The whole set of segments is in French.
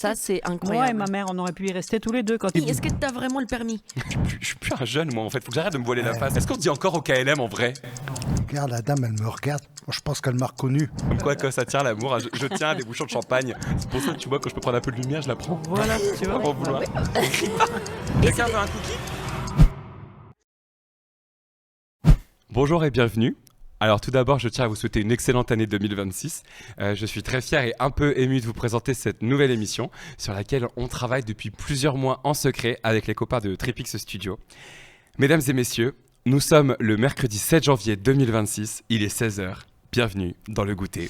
Ça, c'est Moi et incroyable. ma mère, on aurait pu y rester tous les deux quand Oui, est-ce que t'as vraiment le permis? Je suis plus un jeune, moi, en fait. Faut que j'arrête de me voiler la face. Est-ce qu'on se dit encore au KLM, en vrai? Regarde, la dame, elle me regarde. Moi, je pense qu'elle m'a reconnu. Comme quoi, que ça tient l'amour. Je tiens à des bouchons de champagne. C'est pour ça que tu vois, quand je peux prendre un peu de lumière, je la prends. Voilà, tu vois. Sans vouloir. Quelqu'un veut un cookie? Bonjour et bienvenue. Alors tout d'abord, je tiens à vous souhaiter une excellente année 2026. Je suis très fier et un peu ému de vous présenter cette nouvelle émission sur laquelle on travaille depuis plusieurs mois en secret avec les copains de Tripix Studio. Mesdames et messieurs, nous sommes le mercredi 7 janvier 2026, il est 16h. Bienvenue dans le goûter.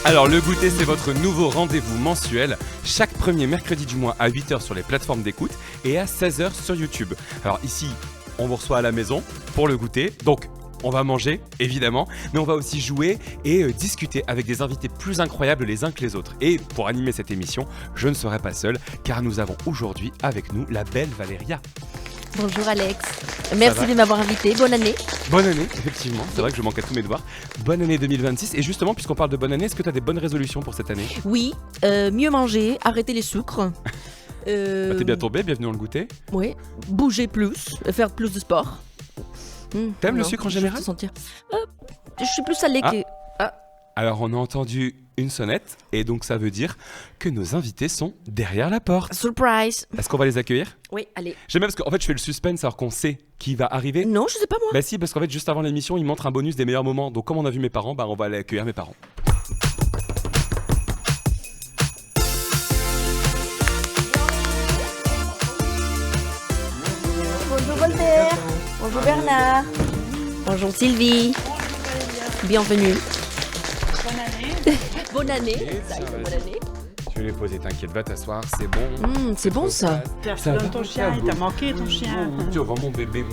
Alors le goûter, c'est votre nouveau rendez-vous mensuel chaque premier mercredi du mois à 8h sur les plateformes d'écoute et à 16h sur YouTube. Alors ici, on vous reçoit à la maison pour le goûter, donc on va manger évidemment, mais on va aussi jouer et discuter avec des invités plus incroyables les uns que les autres. Et pour animer cette émission, je ne serai pas seul car nous avons aujourd'hui avec nous la belle Valéria. Bonjour Alex. Merci de m'avoir invité. Bonne année. Bonne année, effectivement. C'est vrai que je manque à tous mes devoirs. Bonne année 2026. Et justement, puisqu'on parle de bonne année, est-ce que tu as des bonnes résolutions pour cette année? Oui, mieux manger, arrêter les sucres. T'es bien tombé, bienvenue dans le goûter. Oui, bouger plus, faire plus de sport. T'aimes le Non, sucre en je vais général? te sentir. Je suis plus salée que... Alors, on a entendu une sonnette, et donc ça veut dire que nos invités sont derrière la porte. Surprise. Est-ce qu'on va les accueillir? Oui, allez. J'aime bien parce qu'en fait, je fais le suspense alors qu'on sait qui va arriver. Non, je sais pas moi. Bah si, parce qu'en fait, juste avant l'émission, ils montrent un bonus des meilleurs moments. Donc, comme on a vu mes parents, bah on va aller accueillir mes parents. Bonjour Voltaire. Bonjour Bernard. Bonjour Sylvie. Bienvenue. Bonne année. Bonne année. Et tiens, Bonne vas-y. année. Je vais les poser, t'inquiète, va t'asseoir, c'est bon. C'est bon ça. Ça va, Ton chien, il t'a manqué ton chien. Tu vois mon bébé.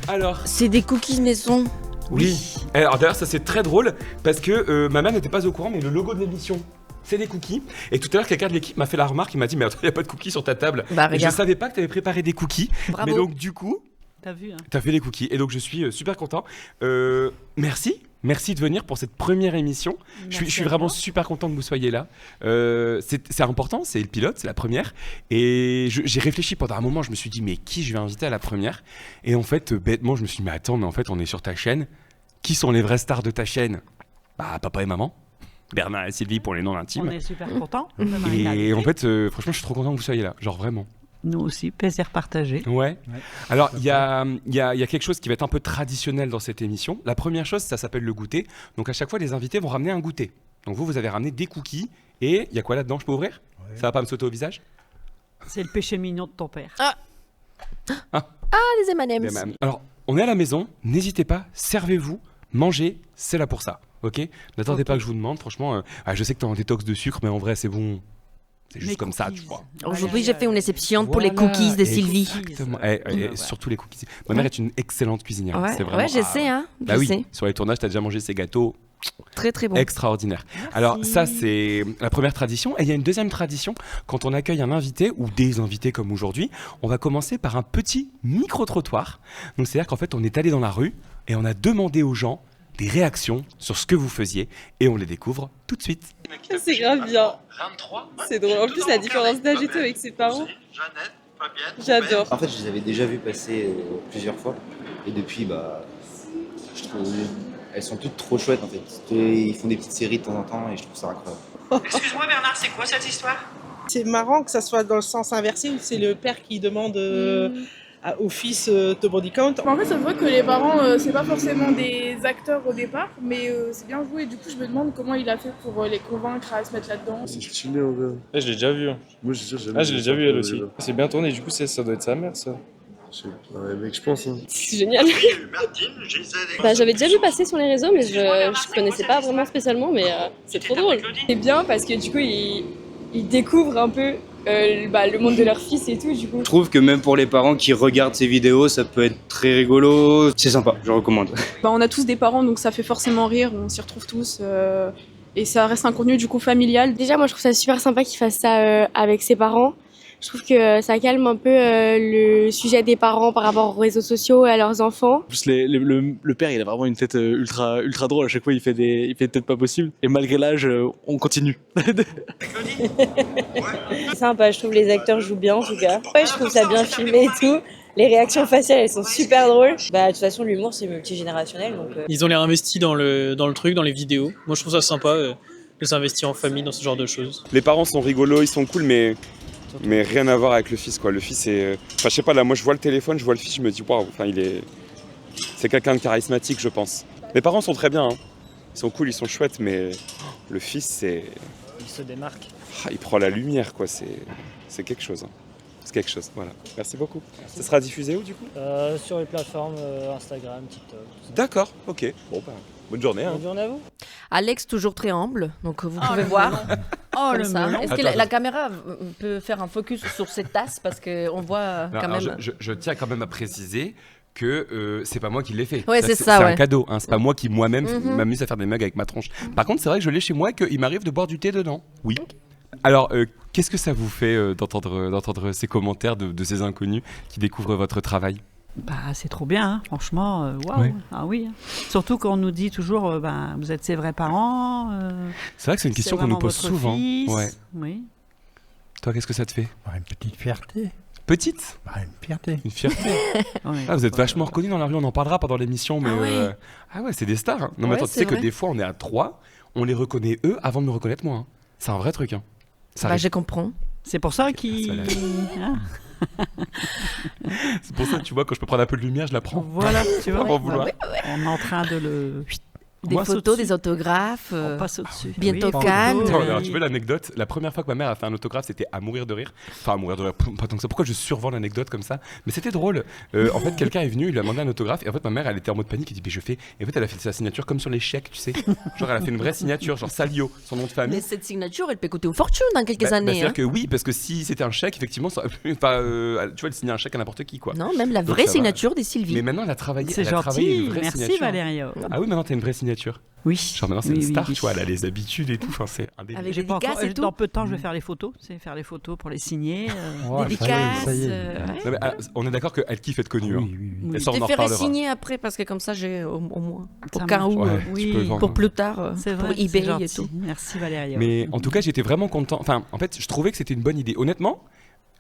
Alors, C'est des cookies maison. oui. Alors d'ailleurs, ça c'est très drôle parce que ma mère n'était pas au courant, mais le logo de l'émission, c'est des cookies. Et tout à l'heure, quelqu'un de l'équipe m'a fait la remarque, il m'a dit mais attends, il n'y a pas de cookies sur ta table. Bah Et je regarde. savais pas que tu avais préparé des cookies. Bravo. Mais donc du coup, T'as vu, hein. tu as fait les cookies. Et donc je suis super content. Merci de venir pour cette première émission. Je suis vraiment super content que vous soyez là. C'est important, c'est le pilote, c'est la première. Et j'ai réfléchi pendant un moment, je me suis dit mais qui je vais inviter à la première? Et en fait, bêtement, je me suis dit mais attends, mais en fait on est sur ta chaîne. Qui sont les vraies stars de ta chaîne? Bah papa et maman, Bernard et Sylvie pour les noms On intimes. est super contents. Et en fait, franchement, je suis trop content que vous soyez là, genre vraiment. Nous aussi, plaisir partagé. Ouais. Alors, il y a quelque chose qui va être un peu traditionnel dans cette émission. La première chose, ça s'appelle le goûter. Donc, à chaque fois, les invités vont ramener un goûter. Donc, vous avez ramené des cookies. Et il y a quoi là-dedans? Je peux ouvrir? Ouais. Ça va pas me sauter au visage? C'est le péché mignon de ton père. Les M&M's. Alors, on est à la maison. N'hésitez pas, servez-vous, mangez. C'est là pour ça. Ok? N'attendez Ok. pas que je vous demande. Franchement, je sais que tu es en détox de sucre, mais en vrai, c'est bon. C'est juste Mes comme ça, cookies. tu vois. Aujourd'hui, j'ai fait une exception pour les Voilà, cookies de Sylvie. Exactement. Ouais. Surtout les cookies. Ma mère est une excellente cuisinière. Ouais, C'est vraiment, ouais, je sais, hein. Bah je oui, sais. sur les tournages, t'as déjà mangé ces gâteaux Très très bon. extraordinaires. Alors ça, c'est la première tradition. Et il y a une deuxième tradition. Quand on accueille un invité ou des invités comme aujourd'hui, on va commencer par un petit micro-trottoir. Donc c'est-à-dire qu'en fait, on est allé dans la rue et on a demandé aux gens des réactions sur ce que vous faisiez et on les découvre tout de suite. C'est grave bien. C'est drôle. En plus, la différence d'âge et tout avec ses parents. J'adore. En fait, je les avais déjà vues passer plusieurs fois. Et depuis, bah, je trouve elles sont toutes trop chouettes en fait. Ils font des petites séries de temps en temps et je trouve ça incroyable. Excuse-moi Bernard, c'est quoi cette histoire? C'est marrant que ça soit dans le sens inversé où c'est le père qui demande au fils de body count. En fait, ça se voit que les parents, c'est pas forcément des acteurs au départ, mais c'est bien joué. Du coup, je me demande comment il a fait pour les convaincre à se mettre là-dedans. C'est stylé en vrai. Je l'ai déjà vu. Moi j'ai Je l'ai déjà vu elle aussi. C'est bien tourné, du coup ça doit être sa mère ça. Ouais, mec, je pense. Hein. C'est génial. J'avais déjà vu passer sur les réseaux, mais je connaissais pas vraiment spécialement, mais c'est trop drôle. C'est bien parce que du coup, ils découvrent un peu le monde de leur fils et tout, du coup. Je trouve que même pour les parents qui regardent ces vidéos, ça peut être très rigolo. C'est sympa, je recommande. On a tous des parents, donc ça fait forcément rire, on s'y retrouve tous. Et ça reste un contenu du coup familial. Déjà, moi je trouve ça super sympa qu'il fasse ça avec ses parents. Je trouve que ça calme un peu le sujet des parents par rapport aux réseaux sociaux et à leurs enfants. En plus, le père, il a vraiment une tête ultra drôle. À chaque fois, il fait des têtes pas possibles. Et malgré l'âge, on continue. C'est sympa, je trouve les acteurs jouent bien en tout cas. Ouais, je trouve ça bien filmé et tout. Les réactions faciales, elles sont super drôles. Bah, de toute façon, l'humour, c'est multigénérationnel. Donc, Ils ont l'air investis dans le truc, dans les vidéos. Moi, je trouve ça sympa de s'investir en famille dans ce genre de choses. Les parents sont rigolos, ils sont cool, mais rien à voir avec le fils, quoi. Le fils est... Enfin, je sais pas, là, moi, je vois le téléphone, je vois le fils, je me dis, waouh, enfin, c'est quelqu'un de charismatique, je pense. Les parents sont très bien, hein. Ils sont cool, ils sont chouettes, mais le fils, c'est... Ils se démarquent. Il prend la lumière, quoi, c'est quelque chose. Hein. C'est quelque chose, voilà. Merci beaucoup. Ça sera diffusé où, du coup ? Sur les plateformes Instagram, TikTok. D'accord, ok. Bon, bah, bonne journée. Hein. Bonne journée à vous. Alex, toujours très humble, donc vous pouvez voir. Oh, comme ça. melon. Est-ce que la caméra peut faire un focus sur cette tasse parce qu'on voit quand même... Je tiens quand même à préciser que c'est pas moi qui l'ai fait. Ouais, c'est c'est un ouais. cadeau, hein. C'est pas moi qui moi-même m'amuse à faire des mugs avec ma tronche. Par contre, c'est vrai que je l'ai chez moi et qu'il m'arrive de boire du thé dedans. Oui. Alors, qu'est-ce que ça vous fait d'entendre ces commentaires de ces inconnus qui découvrent votre travail ? Bah, c'est trop bien, hein. Franchement, waouh. Ouais. Ah oui. Surtout quand on nous dit toujours, vous êtes ses vrais parents. C'est vrai que c'est une question qu'on nous pose souvent. Fils. Ouais. Oui. Toi, qu'est-ce que ça te fait ? Une petite fierté. Petite ? Une fierté. Une fierté. Ouais. Ah, vous êtes vachement reconnus dans la rue, on en parlera pendant l'émission, mais Ah ouais. C'est des stars. Hein. Non, mais Ouais, attends, tu c'est sais que vrai. des fois, on est à 3, on les reconnaît eux avant de me reconnaître moi. Hein. C'est un vrai truc. Hein. Ça Bah, arrive. je comprends. C'est pour ça qu'il... C'est pour ça que tu vois, quand je peux prendre un peu de lumière, je la prends. Voilà, tu vois. Sans vouloir. On est en train de le... Des passe photos, au-dessus. des autographes. On passe au-dessus. Bientôt Oui, Cannes. photos, Attends, alors, tu veux l'anecdote ? La première fois que ma mère a fait un autographe, c'était à mourir de rire. Enfin, à mourir de rire, pas tant que ça. Pourquoi je survends l'anecdote comme ça ? Mais c'était drôle. En fait, quelqu'un est venu, il lui a demandé un autographe. Et en fait, ma mère, elle était en mode panique. Elle dit, mais je fais. Et en fait, elle a fait sa signature comme sur les chèques, tu sais. Genre, elle a fait une vraie signature, genre Salio, son nom de famille. Mais cette signature, elle peut coûter une fortune dans quelques années. C'est-à-dire Hein. que oui, parce que si c'était un chèque, effectivement, ça aurait pu. Enfin, tu vois, elle signait un chèque à n'importe qui, quoi. Non, même la Donc, vraie ça va. signature des Sylvie. Mais maintenant, elle a travaillé. C'est elle a travaillé gentil, une vraie merci signature. Valéria. Ah oui, maintenant, t'as une vraie signature. Oui. Genre maintenant, c'est Oui, une star, oui. tu vois, elle a les habitudes et tout. Enfin, c'est un délire. Avec J'ai pas dédicaces encore- et tout. Dans peu de temps, je vais faire les photos. C'est faire les photos pour les signer. Dédicaces. Ça y est. ouais. Non, mais, on est d'accord qu'elle kiffe être connue. Hein. Et Je ça, on te en ferai reparlera. signer après parce que comme ça, j'ai au moins. Au Ça cas marche. où. Ouais, tu peux vendre. Pour plus tard. C'est pour vrai, eBay c'est et gentil. tout. Merci Valéria. Mais en tout cas, j'étais vraiment content. Enfin, en fait, je trouvais que c'était une bonne idée. Honnêtement,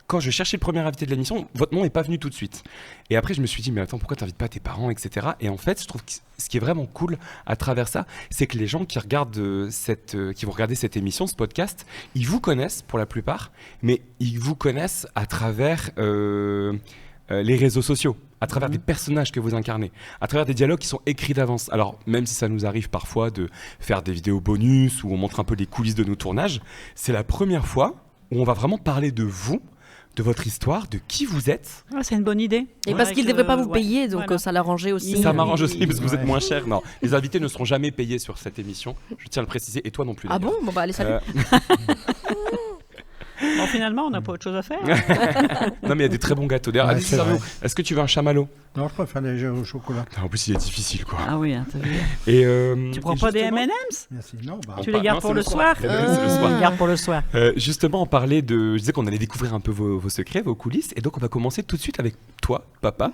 quand je cherchais le premier invité de l'émission, votre nom n'est pas venu tout de suite. Et après, je me suis dit, mais attends, pourquoi t'invites pas tes parents, etc. Et en fait, je trouve que ce qui est vraiment cool à travers ça, c'est que les gens qui regardent qui vont regarder cette émission, ce podcast, ils vous connaissent pour la plupart, mais ils vous connaissent à travers les réseaux sociaux, à travers des personnages que vous incarnez, à travers des dialogues qui sont écrits d'avance. Alors, même si ça nous arrive parfois de faire des vidéos bonus où on montre un peu les coulisses de nos tournages, c'est la première fois où on va vraiment parler de vous, de votre histoire, de qui vous êtes. Ah, c'est une bonne idée. Et parce qu'il ne devrait pas vous payer, donc voilà. ça l'arrangeait aussi. Ça m'arrange aussi parce que vous êtes moins cher. Non, les invités ne seront jamais payés sur cette émission. Je tiens à le préciser, et toi non plus. Ah d'ailleurs. bon ? Bon bah allez, salut. Bon, finalement, on n'a pas autre chose à faire. Non, mais il y a des très bons gâteaux. D'ailleurs, Ouais, Alice c'est Sarno, vrai. est-ce que tu veux un chamallow ? Non, je préfère les jeux au chocolat. En plus, il est difficile, quoi. Ah oui, hein, t'as vu. Et Tu prends pas des M&M's ? Merci. Non, bah, Tu les gardes pour le soir Les M&M's, c'est le soir. Tu les gardes pour le soir. Justement, on parlait de. Je disais qu'on allait découvrir un peu vos secrets, vos coulisses. Et donc, on va commencer tout de suite avec toi, papa.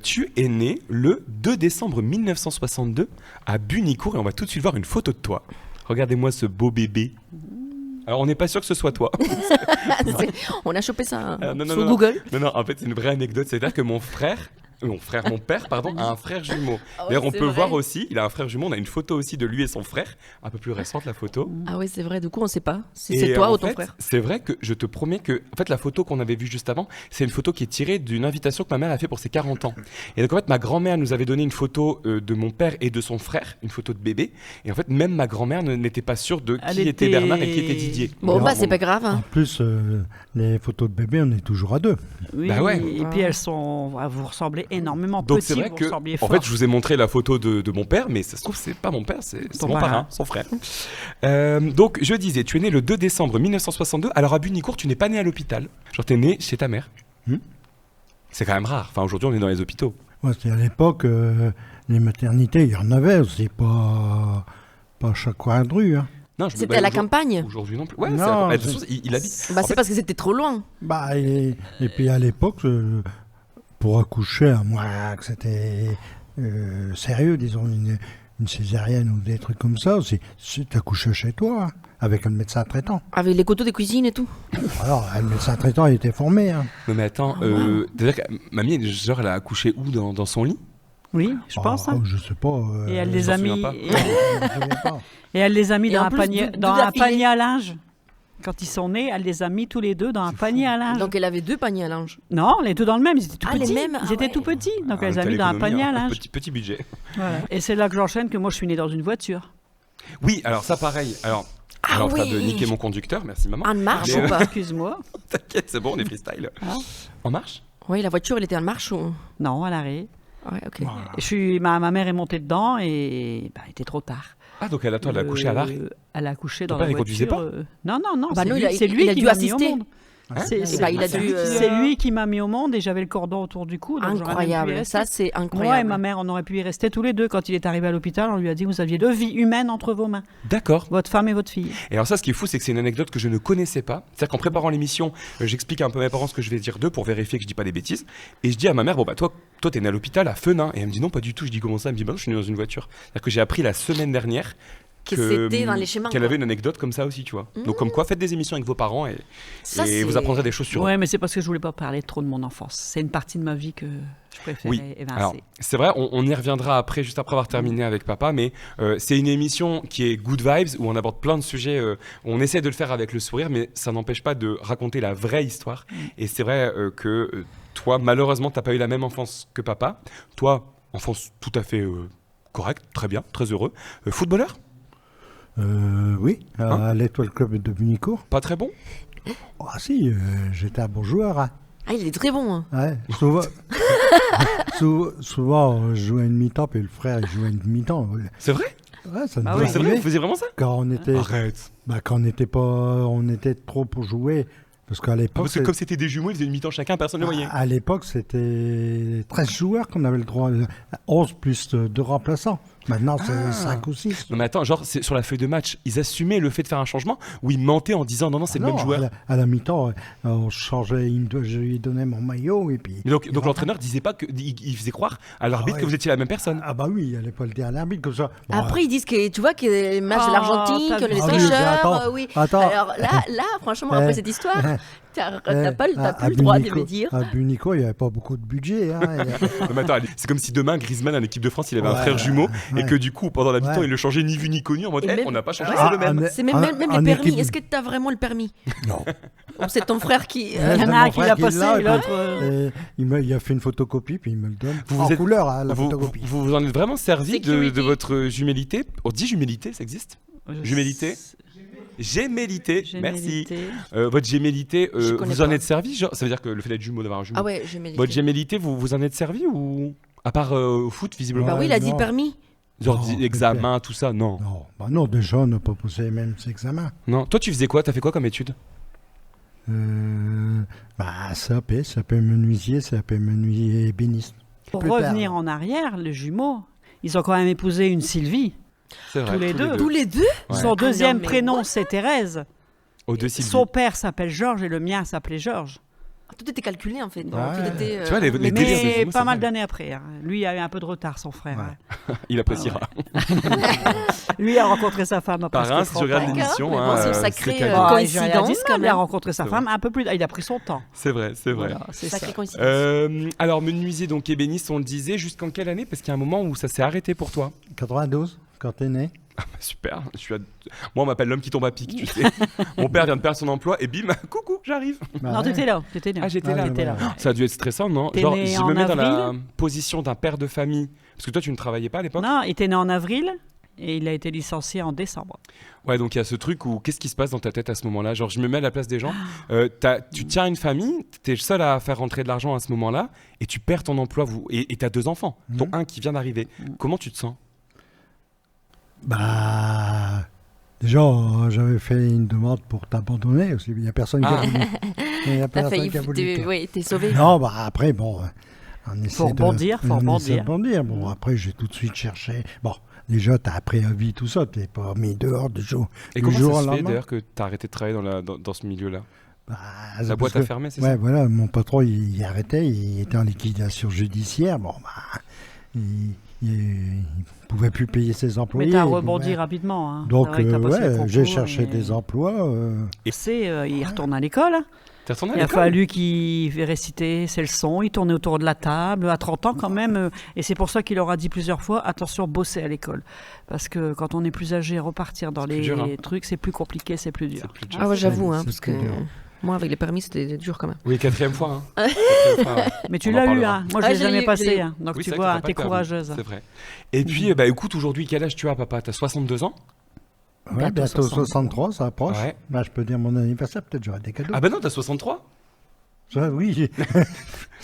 Tu es né le 2 décembre 1962 à Bunicourt. Et on va tout de suite voir une photo de toi. Regardez-moi ce beau bébé. Alors, on n'est pas sûr que ce soit toi. On a chopé ça Non, sur Google. Non, en fait, c'est une vraie anecdote. C'est-à-dire que mon père, pardon, a un frère jumeau. Ah ouais, D'ailleurs, on c'est peut vrai. voir aussi, il a un frère jumeau. On a une photo aussi de lui et son frère, un peu plus récente la photo. Ah oui, c'est vrai. Du coup, on ne sait pas si Et c'est toi en ou ton fait, frère. C'est vrai que je te promets que, en fait, la photo qu'on avait vue juste avant, c'est une photo qui est tirée d'une invitation que ma mère a fait pour ses 40 ans. Et donc, en fait, ma grand-mère nous avait donné une photo de mon père et de son frère, une photo de bébé. Et en fait, même ma grand-mère n'était pas sûre de qui était Bernard et qui était Didier. Bon, bah, c'est pas grave. En plus, les photos de bébé, on est toujours à deux. Oui, Bah ouais. et puis elles sont... Vous ressemblez énormément. Donc Petit, c'est vrai vous que, ressembliez en fort. fait, je vous ai montré la photo de mon père, mais ça se trouve c'est pas mon père, c'est Ton mon parrain, son frère. Donc je disais, tu es né le 2 décembre 1962. Alors à Bunicourt, tu n'es pas né à l'hôpital. Genre t'es né chez ta mère. C'est quand même rare. Enfin aujourd'hui, on est dans les hôpitaux. Ouais, c'est à l'époque, les maternités, il y en avait aussi, pas à chaque coin de rue. Hein. Non, C'était à la campagne. Aujourd'hui non plus. Ouais, Non, de toute façon, il habite. Bah, c'est parce que c'était trop loin. Bah, et puis à l'époque, pour accoucher, à moins que c'était sérieux, disons, une césarienne ou des trucs comme ça, c'est accouché chez toi, hein, avec un médecin traitant. Avec les couteaux de cuisine et tout. Alors, le médecin traitant, il était formé. Hein. Non, mais attends, c'est-à-dire que mamie, genre, elle a accouché où dans son lit? Oui, je pense. Hein. Je sais pas. Et elle les a mis. Et elle les a mis Et dans en un plus, panier, d'où dans la un panier à linge. Quand ils sont nés, elle les a mis tous les deux dans un panier à linge. Donc elle avait 2 paniers à linge. Non, les deux dans le même, ils étaient tout petits. Les mêmes. Ils étaient tout petits, donc elle les a T'as mis dans un l'économie, panier à hein, linge. Petit budget. Voilà. Et c'est là que j'enchaîne que moi je suis née dans une voiture. Oui, alors ça pareil. Alors en train de niquer mon conducteur, merci maman. En marche Mais, ou pas? Excuse-moi. T'inquiète, c'est bon, on est freestyle. En marche? Oui, la voiture, elle était en marche ou? Non, à l'arrêt. Ouais, ok. Ma mère est montée dedans et il était trop tard. Ah, donc elle a accouché à l'arrêt? Elle a accouché Ton dans père, la il conduisait voiture. pas Non, Bah c'est lui il a qui dû m'a mis au assister. monde. C'est C'est lui qui m'a mis au monde et j'avais le cordon autour du cou. Donc incroyable, ça c'est incroyable. Moi et ma mère, on aurait pu y rester tous les deux. Quand il est arrivé à l'hôpital, on lui a dit vous aviez 2 vies humaines entre vos mains. D'accord. Votre femme et votre fille. Et alors ça, ce qui est fou, c'est que c'est une anecdote que je ne connaissais pas. C'est-à-dire qu'en préparant l'émission, j'explique un peu à mes parents ce que je vais dire d'eux pour vérifier que je dis pas des bêtises. Et je dis à ma mère, bon bah toi t'es né à l'hôpital à Fenin. Et elle me dit non, pas du tout. Je dis comment ça? Elle me dit bah non, je suis né dans une voiture. C'est-à-dire que j'ai appris la semaine dernière c'était dans les schémas. qu'elle avait une anecdote comme ça aussi, tu vois. Donc comme quoi, faites des émissions avec vos parents et vous apprendrez des choses sur eux. Ouais, mais c'est parce que je voulais pas parler trop de mon enfance. C'est une partie de ma vie que je préférais évincer. Alors, c'est vrai, on y reviendra après, juste après avoir terminé avec papa, mais c'est une émission qui est good vibes, où on aborde plein de sujets, on essaie de le faire avec le sourire, mais ça n'empêche pas de raconter la vraie histoire. Et c'est vrai que toi, malheureusement, t'as pas eu la même enfance que papa. Toi, enfance tout à fait correcte, très bien, très heureux. Footballeur? Oui, à l'Étoile Club de Bunicourt. Pas très bon? Ah si, j'étais un bon joueur. Hein. Ah, il est très bon. Hein. Ouais, souvent, je jouais une mi-temps, puis le frère il jouait une mi-temps. C'est vrai? Ouais, ça oui, c'est vrai, vous faisiez vraiment ça? Quand on était, Arrête. Quand on était trop pour jouer. Parce qu'à l'époque. Parce que comme c'était des jumeaux, ils faisaient une mi-temps chacun, personne ne le voyait. À l'époque, c'était 13 joueurs qu'on avait le droit. 11 plus 2 remplaçants. Maintenant, c'est 5 ou 6. Non, mais attends, genre, sur la feuille de match, ils assumaient le fait de faire un changement ou ils mentaient en disant non, c'est le même joueur? À la mi-temps, on changeait, je lui donnais mon maillot et puis. Donc l'entraîneur disait pas il faisait croire à l'arbitre que vous étiez la même personne? Ah bah oui, il allait pas le dire à l'arbitre comme ça. Bon, après, ils disent que tu vois que les matchs de l'Argentine, que les tricheurs, oui. Alors là, franchement, après cette histoire, t'as plus le droit de me dire. À Bunicourt, il n'y avait pas beaucoup de budget. Hein, non, mais attends, c'est comme si demain, Griezmann, en équipe de France, il avait un frère jumeau et que du coup, pendant la mi-temps, il le changeait ni vu ni connu en mode on n'a pas changé, c'est le même. C'est même les permis. Est-ce que tu as vraiment le permis? Non. C'est ton frère qui. Il y en a un qui l'a passé et l'autre. Il a fait une photocopie, puis il me le donne. En couleur, la photocopie. Vous vous en êtes vraiment servi de votre jumélité? On dit jumélité, ça existe? Jumélité? Gémellité, merci. Votre gémellité, vous en êtes servi? Genre, ça veut dire que le fait d'être jumeau, d'avoir un jumeau. Ah ouais, gémellité. Votre gémellité, vous en êtes servi ou à part au foot, visiblement? Bah oui, il a dit permis. Genre examen, tout ça, non. Non, déjà, on n'a pas posé les mêmes examens. Non, toi tu faisais quoi? T'as fait quoi comme études? CAP menuisier, CAP menuisier ébéniste. Pour revenir en arrière, les jumeaux, ils ont quand même épousé une Sylvie. C'est vrai, tous les deux. Son deuxième prénom, c'est Thérèse. Son père s'appelle Georges et le mien s'appelait Georges. Tout était calculé en fait. Donc, tout était, tu vois, les mais pas mal d'années après. Hein. Lui a eu un peu de retard, son frère. Ouais. Il appréciera. Lui a rencontré sa femme après. Par si tu regardes l'émission. C'est une sacrée coïncidence quand même. Il a rencontré sa femme un peu plus. Il a pris son temps. C'est vrai, c'est vrai. Voilà, c'est sacrée coïncidence. Alors, menuisier, donc ébéniste, on le disait, jusqu'en quelle année? Parce qu'il y a un moment où ça s'est arrêté pour toi. 92, quand t'es né. Ah bah super, moi on m'appelle l'homme qui tombe à pic, tu sais. Mon père vient de perdre son emploi et bim, coucou, j'arrive. Non, t'étais là. Ah, j'étais là. Ça a dû être stressant, non? Genre, je me mets dans la position d'un père de famille. Parce que toi, tu ne travaillais pas à l'époque? Non, il était né en avril et il a été licencié en décembre. Ouais, donc il y a ce truc où qu'est-ce qui se passe dans ta tête à ce moment-là? Genre, je me mets à la place des gens. Tu tiens une famille, t'es le seul à faire rentrer de l'argent à ce moment-là et tu perds ton emploi et t'as 2 enfants, dont un qui vient d'arriver. Comment tu te sens? Déjà, j'avais fait une demande pour t'abandonner il n'y a personne qui a voulu. T'as failli, t'es sauvé. Non, après, Faut rebondir. Bon, après, j'ai tout de suite cherché. Bon, déjà, tu as appris à vie, tout ça. Tu n'es pas mis dehors du jour. Et comment ça se fait d'ailleurs que tu as arrêté de travailler dans ce milieu-là? La boîte a fermé, c'est ça? Ouais, voilà, mon patron, il arrêtait, il était en liquidation judiciaire. Bon, il pouvait plus payer ses employés. Mais tu as rebondi rapidement. Hein. Donc, j'ai cherché des emplois. Il retourne à l'école. Il a fallu qu'il réciter ses leçons, il tournait autour de la table, à 30 ans quand même, et c'est pour ça qu'il aura dit plusieurs fois, attention, bosser à l'école. Parce que quand on est plus âgé, repartir dans les trucs, c'est plus compliqué, c'est plus dur. Ah ouais, j'avoue, parce que moi, avec les permis, c'était dur quand même. Oui, 4e fois. Mais tu l'as eu, hein. Moi, je l'ai jamais passé. Donc tu vois, t'es courageuse. C'est vrai. Et puis, écoute, aujourd'hui, quel âge tu as, papa? Tu as 62 ans? Ouais, bientôt 63, ça approche. Ouais. Bah, je peux dire mon anniversaire, peut-être j'aurai des cadeaux. Ah bah non, t'as 63? Oui.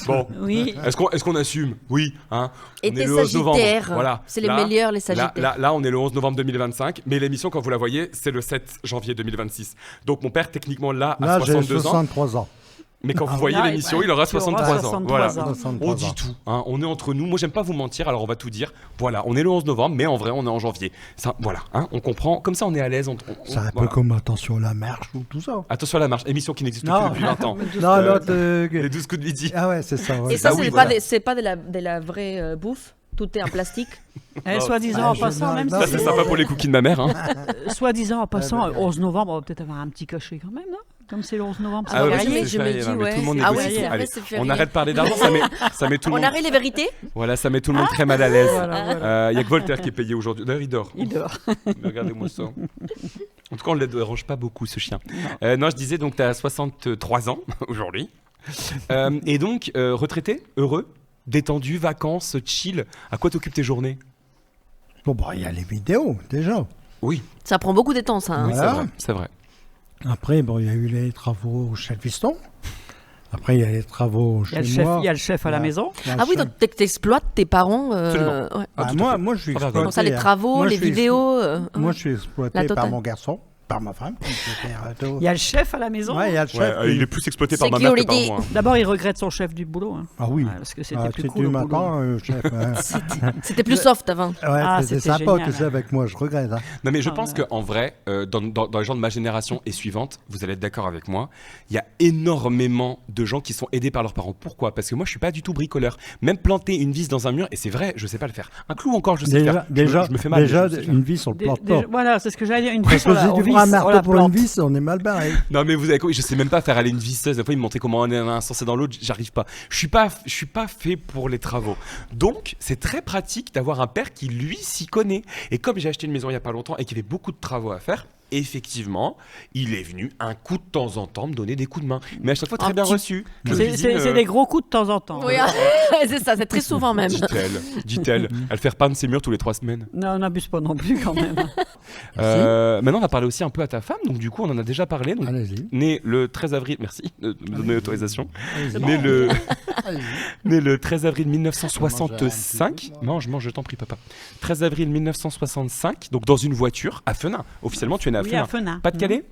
Bon, oui. Est-ce qu'on assume? Oui. Hein. Et t'es Sagittaire. Voilà. C'est les meilleurs, les Sagittaires. Là, on est le 11 novembre 2025, mais l'émission, quand vous la voyez, c'est le 7 janvier 2026. Donc mon père, techniquement, là, a 62 ans. J'ai 63 ans. Mais quand vous voyez l'émission, il aura 63 ans. Voilà. 63 on dit tout. Hein. On est entre nous. Moi, j'aime pas vous mentir, alors on va tout dire. Voilà, on est le 11 novembre, mais en vrai, on est en janvier. Ça, voilà, hein, on comprend. Comme ça, on est à l'aise. C'est un peu comme Attention à la marche ou tout ça. Attention à la marche, émission qui n'existe plus depuis 20 ans. Les 12 coups de midi. Ah ouais, c'est ça. Ouais. Et ça, c'est pas de la vraie bouffe? Tout est en plastique? Soi-disant en passant, même ça, c'est sympa pour les cookies de ma mère. Hein. Soi-disant en passant, 11 novembre, on va peut-être avoir un petit cachet quand même, non? Comme c'est le 11 novembre, c'est férié, je me dis, tout le monde négocie. Allez, on arrête de parler d'argent, ça met tout le monde... On arrête les vérités? Voilà, ça met tout le monde très mal à l'aise. Il y a que Voltaire qui est payé aujourd'hui. D'ailleurs, il dort. Mais regardez-moi ça. En tout cas, on ne le dérange pas beaucoup, ce chien. Non, je disais, donc, tu as 63 ans aujourd'hui. Et donc, retraité, heureux, détendu, vacances, chill. À quoi t'occupes tes journées? Bon, il y a les vidéos, déjà. Oui. Ça prend beaucoup de temps, ça. Hein. Oui, c'est vrai. Après, il y a eu les travaux chez le fiston. Après, il y a les travaux chez moi. Il y a le chef à la maison. Ah oui, donc tu exploites tes parents. Moi, je suis exploité. Comme ça, les travaux, les vidéos. Moi, je suis exploité par mon garçon. Par ma femme. Il y a le chef à la maison. Ouais, il y a le chef. Il est plus exploité par ma mère que par moi. Hein. D'abord, il regrette son chef du boulot. Hein. Ah oui. Parce que c'était plus cool. Chef. C'était plus soft avant. C'était sympa que c'est avec moi, je regrette. Hein. Non, mais je pense qu'en vrai, dans les gens de ma génération et suivante, vous allez être d'accord avec moi, il y a énormément de gens qui sont aidés par leurs parents. Pourquoi? Parce que moi, je suis pas du tout bricoleur. Même planter une vis dans un mur, et c'est vrai, je sais pas le faire. Un clou encore, je sais faire. Déjà, je me fais mal. Déjà, une vis, on le plante pas. Voilà, c'est ce que j'allais dire. Une vis, un marteau pour une vis, on est mal barré. Non mais vous avez compris, je sais même pas faire aller une visseuse. Des fois, ils me montraient comment on est un sens dans l'autre, j'arrive pas. Je suis pas fait pour les travaux. Donc, c'est très pratique d'avoir un père qui lui s'y connaît. Et comme j'ai acheté une maison il y a pas longtemps et qu'il y avait beaucoup de travaux à faire, effectivement, il est venu un coup de temps en temps me donner des coups de main. Mais à chaque fois, très bien reçu. C'est des gros coups de temps en temps. Oui, c'est ça, c'est très souvent même. Dit-elle. Elle fait repeindre ses murs tous les 3 semaines. Non, on n'abuse pas non plus quand même. Maintenant, on va parler aussi un peu à ta femme. Donc, du coup, on en a déjà parlé. Donc, né le 13 avril... Merci de me donner l'autorisation. Né le 13 avril 1965. Mange, je t'en prie, papa. 13 avril 1965, donc dans une voiture à Fenin. Officiellement, tu es né à Fenin. Fenin. Pas-de-Calais?